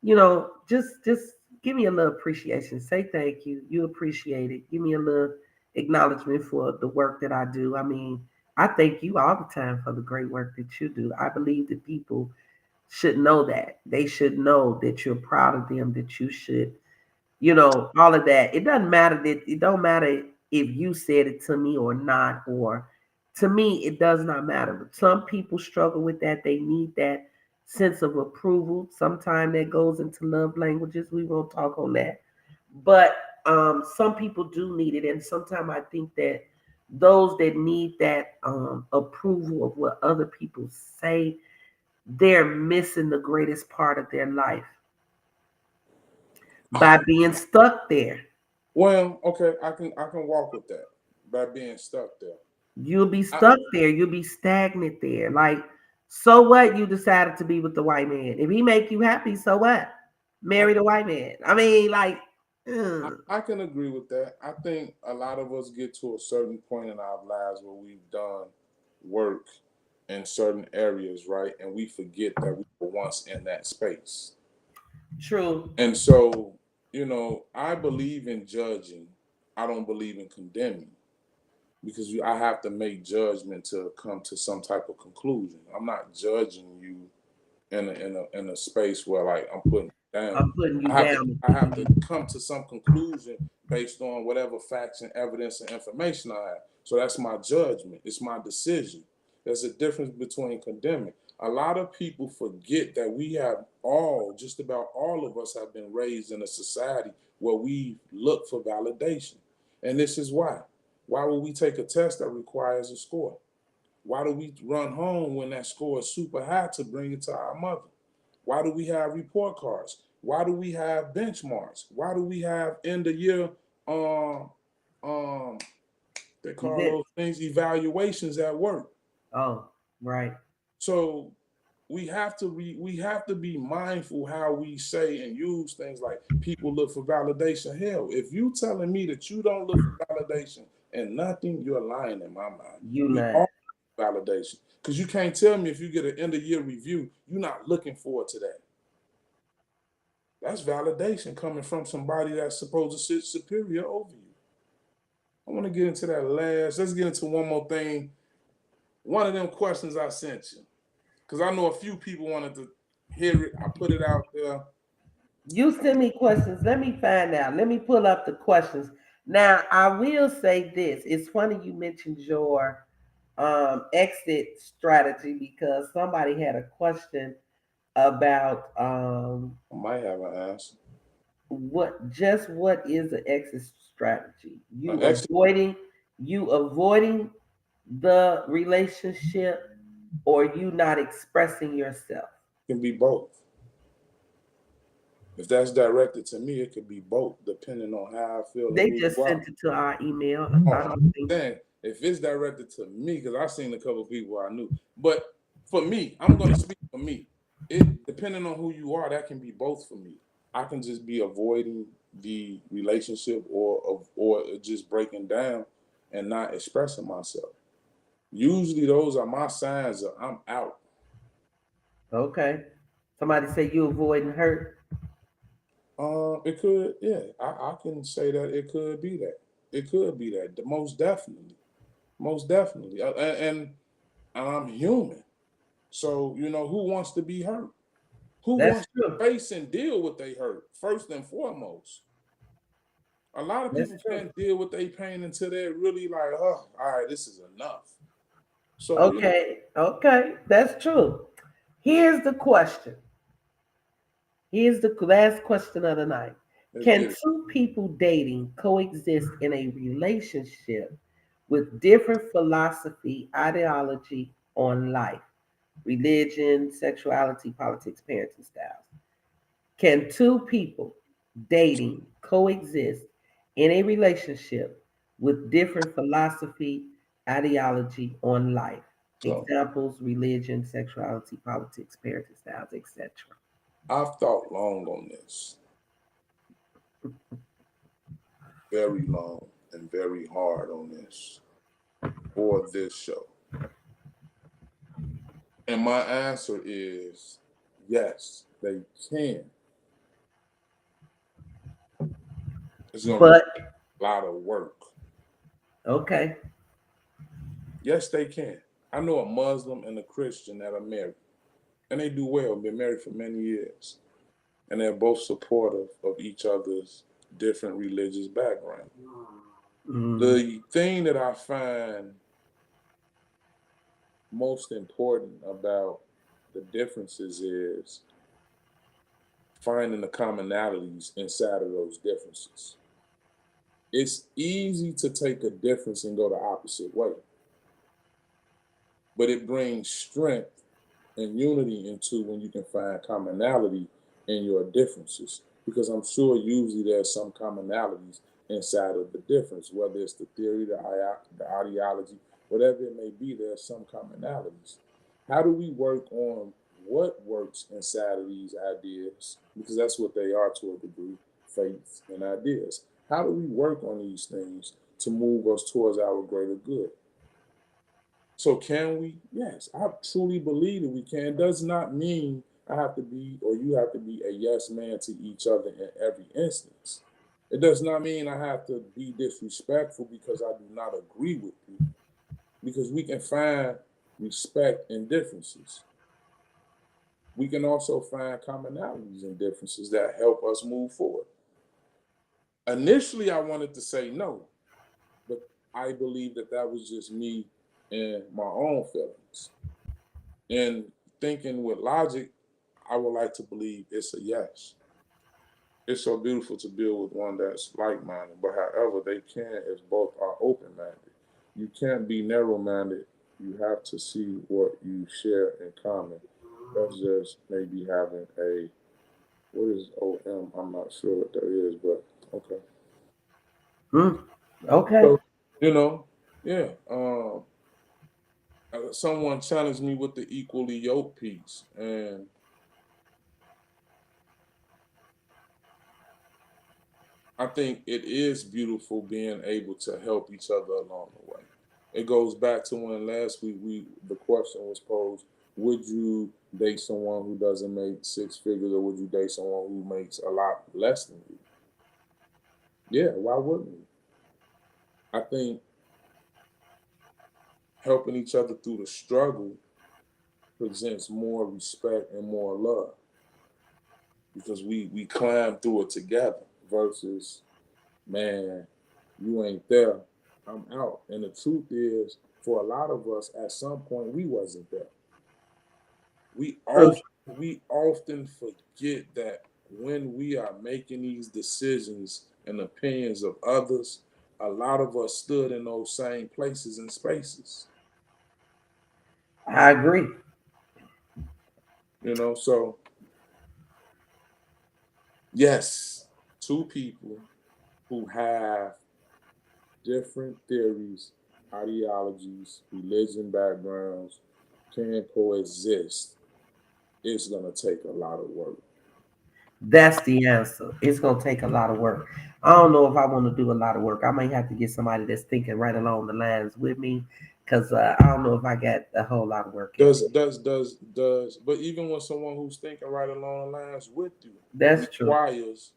Just give me a little appreciation. Say thank you. You appreciate it. Give me a little acknowledgement for the work that I do. I mean, I thank you all the time for the great work that you do. I believe that people should know that. They should know that you're proud of them, that you should, all of that. It don't matter if you said it to me or not, or to me, it does not matter. But some people struggle with that. They need that sense of approval. Sometimes that goes into love languages. We won't talk on that. But some people do need it. And sometimes I think that those that need that approval of what other people say, they're missing the greatest part of their life by being stuck there. Well, okay, I can walk with that by being stuck there. You'll be I, stuck there. You'll be stagnant there. Like, so what? You decided to be with the white man. If he make you happy, so what? I Marry the white man. I mean, like, ugh. I can agree with that. I think a lot of us get to a certain point in our lives where we've done work in certain areas, right? And we forget that we were once in that space. True. And so, I believe in judging. I don't believe in condemning because I have to make judgment to come to some type of conclusion. I'm not judging you in a space where like I'm putting you down. I'm putting you I have to down. I have to come to some conclusion based on whatever facts and evidence and information I have. So that's my judgment. It's my decision. There's a difference between condemning. A lot of people forget that we have just about all of us have been raised in a society where we look for validation. And this is why. Why would we take a test that requires a score? Why do we run home when that score is super high to bring it to our mother? Why do we have report cards? Why do we have benchmarks? Why do we have end of year um um they call Event. those things evaluations at work? Oh, right. So we have to be mindful how we say and use things like people look for validation. Hell, if you telling me that you don't look for validation and nothing, you're lying in my mind. You We lying. all validation. Because you can't tell me if you get an end of year review, you're not looking forward to that. That's validation coming from somebody that's supposed to sit superior over you. I want to get into that last. Let's get into one more thing. One of them questions I sent you. Because I know a few people wanted to hear it. I put it out there. You send me questions. Let me find out. Let me pull up the questions. Now, I will say this. It's funny you mentioned your exit strategy because somebody had a question about I might have an answer. what is the exit strategy? Exit You avoiding the relationship or you not expressing yourself. can be both. If that's directed to me, it could be both, depending on how I feel and They who you just are. sent it to our email. I Oh, I'm don't think saying if it's directed to me, because I've seen a couple of people I knew. But for me, I'm going to speak for me. It depending on who you are, that can be both for me. I can just be avoiding the relationship or just breaking down and not expressing myself. Usually, those are my signs that I'm out. okay. Somebody say you avoiding hurt. It could, yeah, I can say that it could be that. It could be that. Most definitely, and I'm human. So who wants to be hurt? Who That's wants true. to face and deal with they hurt first and foremost? A lot of That's people true. can't deal with their pain until they're really like, oh, all right, this is enough. So Okay. Okay. That's true. Here's the question. Here's the last question of the night. let's Can get it. two people dating coexist in a relationship with different philosophy, ideology on life, religion, sexuality, politics, parenting styles? Can two people dating coexist in a relationship with different philosophy, ideology on life? So Examples, religion, sexuality, politics, parenting styles, etc. I've thought long on this, very long and very hard on this for this show. And my answer is yes, they can. It's going to But require a lot of work. okay, Yes, they can. I know a Muslim and a Christian that are married, and they do well, been married for many years, and they're both supportive of each other's different religious background. mm, The thing that I find most important about the differences is finding the commonalities inside of those differences. It's easy to take a difference and go the opposite way, but it brings strength and unity into when you can find commonality in your differences. Because I'm sure usually there's some commonalities inside of the difference, whether it's the theory, the ideology, whatever it may be, there's some commonalities. How do we work on what works inside of these ideas? Because that's what they are to a degree, faith and ideas. How do we work on these things to move us towards our greater good? So can we? Yes, I truly believe that we can. Does not mean I have to be or you have to be a yes man to each other in every instance. It does not mean I have to be disrespectful because I do not agree with you. Because we can find respect in differences. We can also find commonalities and differences that help us move forward. Initially, I wanted to say no, but I believe that that was just me and my own feelings. And thinking with logic, I would like to believe it's a yes. It's so beautiful to build with one that's like minded, but however, they can if both are open minded. You can't be narrow minded. You have to see what you share in common. That's just maybe having a, what is OM? I'm not sure what that is, but okay. Mm, okay. So, you know, yeah. Someone challenged me with the equally yoked piece, and I think it is beautiful being able to help each other along the way. It goes back to when last week we the question was posed: would you date someone who doesn't make six figures, or would you date someone who makes a lot less than you? Yeah, why wouldn't we? I think helping each other through the struggle presents more respect and more love because we climb through it together versus, man, you ain't there, I'm out. And the truth is, for a lot of us, at some point, we wasn't there. We True. often we often forget that when we are making these decisions and opinions of others, a lot of us stood in those same places and spaces. I agree. So yes, two people who have different theories, ideologies, religion backgrounds can coexist. It's gonna take a lot of work. That's the answer. It's gonna take a lot of work. I don't know if I want to do a lot of work. I might have to get somebody that's thinking right along the lines with me, because I don't know if I got a whole lot of work in me. But even when someone who's thinking right along the lines with you That's true. requires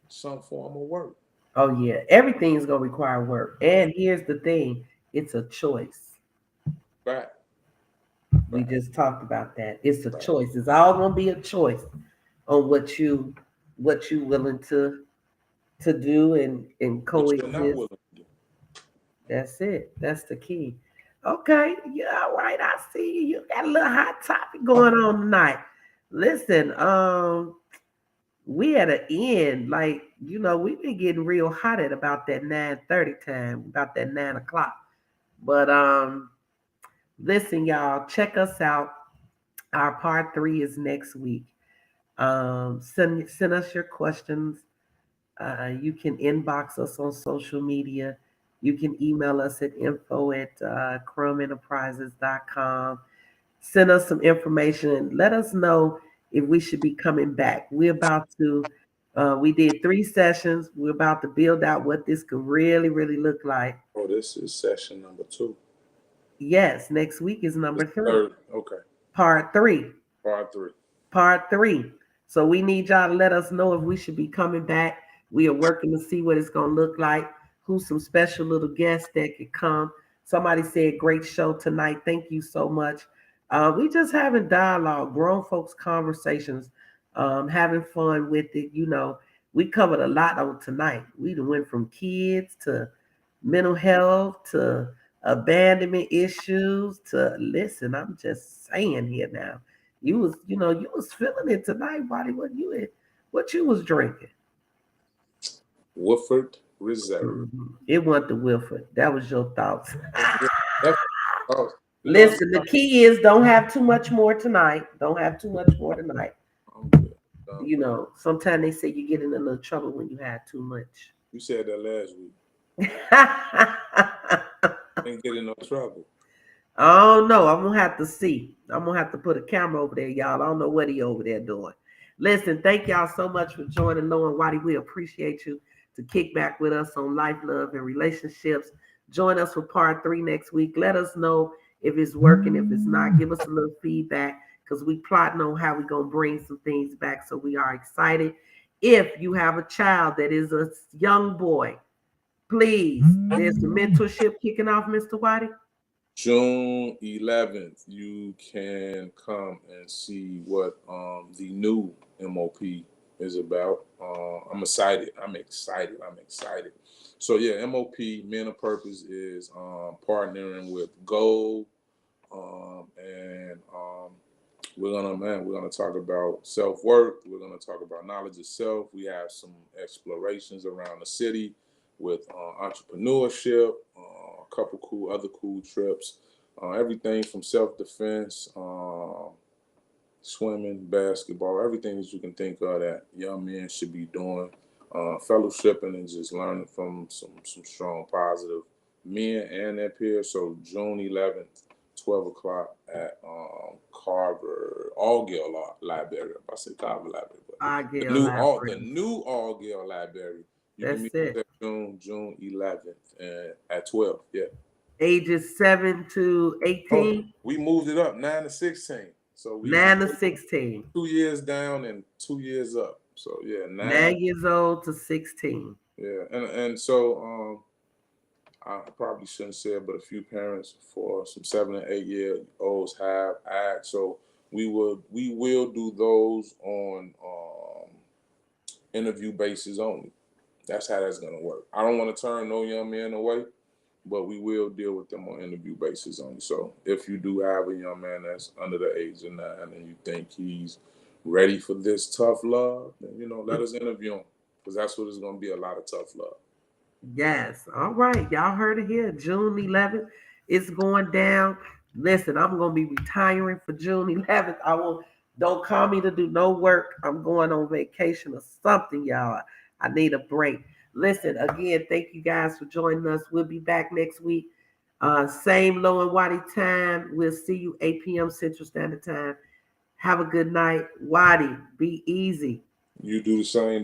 some form of work. Oh yeah, everything's gonna require work. And here's the thing: it's a choice. Back, We back, just talked about that. It's a back. choice. It's all gonna be a choice on what you willing to do and What you're not coexist. willing to do. That's it. That's the key. Okay, yeah, all right. I see you. You got a little hot topic going on tonight. Listen, we at an end. Like, we've been getting real hot at about that 9:30 time, about that 9 o'clock. But listen, y'all, check us out. Our part three is next week. Send us your questions. You can inbox us on social media. You can email us at info@crumenterprises.com. Send us some information and let us know if we should be coming back. We did 3 sessions. We're about to build out what this could really, really look like. Oh, this is session number 2. Yes, next week is This number is three, third. Okay, part three. part 3. Part three. So we need y'all to let us know if we should be coming back. We are working to see what it's going to look like, who's some special little guests that could come. Somebody said, great show tonight. Thank you so much. We just having dialogue, grown folks conversations, having fun with it. We covered a lot on tonight. We done went from kids to mental health to abandonment issues to listen. I'm just saying here now. You was feeling it tonight, Waddy. What you was drinking? Woodford Reserve. It wasn't the Wilford. That was your thoughts. That's, oh, Listen, the key is don't have too much more tonight. Don't have too much more tonight. I'm good. Sometimes they say you get in a little trouble when you have too much. You said that last week. Didn't get in no trouble. Oh no, I'm gonna have to see. I'm gonna have to put a camera over there, y'all. I don't know what he over there doing. Listen, thank y'all so much for joining Low and Whitey. We appreciate you to kick back with us on life, love, and relationships. Join us for part 3 next week. Let us know if it's working, if it's not. Give us a little feedback because we plotting on how we gonna bring some things back. So we are excited. If you have a child that is a young boy, please, there's the mentorship kicking off, Mr. Whitey. June 11th, you can come and see what the new MOP is about. I'm excited. I'm excited. I'm excited. So yeah, MOP, Men of Purpose, is partnering with Gold, and we're gonna talk about self-worth. We're gonna talk about knowledge of self. We have some explorations around the city with entrepreneurship, a couple other cool trips, everything from self-defense, swimming, basketball, everything that you can think of that young men should be doing, fellowshipping and just learning from some strong, positive men and their peers. So June 11th, 12 o'clock at Carver All-Gale Library. I say Carver Library, but the new All-Gale Library. You can meet us at June 11th at 12. Yeah. Ages 7 to 18. We moved it up 9 to 16. So 9 to 16. 2 years down and 2 years up. So yeah, 9 years old to 16. Yeah, and so I probably shouldn't say it, but a few parents for some 7 and 8-year-olds have asked. So we will do those on interview basis only. That's how that's gonna work. I don't want to turn no young man away, but we will deal with them on interview basis only. So if you do have a young man that's under the age of 9 and you think he's ready for this tough love, then let us interview him, because that's what it's gonna be, a lot of tough love. Yes. All right. Y'all heard it here. June 11th. It's going down. Listen, I'm gonna be retiring for June 11th. Don't call me to do no work. I'm going on vacation or something, y'all. I need a break. Listen, again, thank you guys for joining us. We'll be back next week. Same Low and Waddy time. We'll see you 8 p.m. Central Standard Time. Have a good night. Waddy, be easy. You do the same.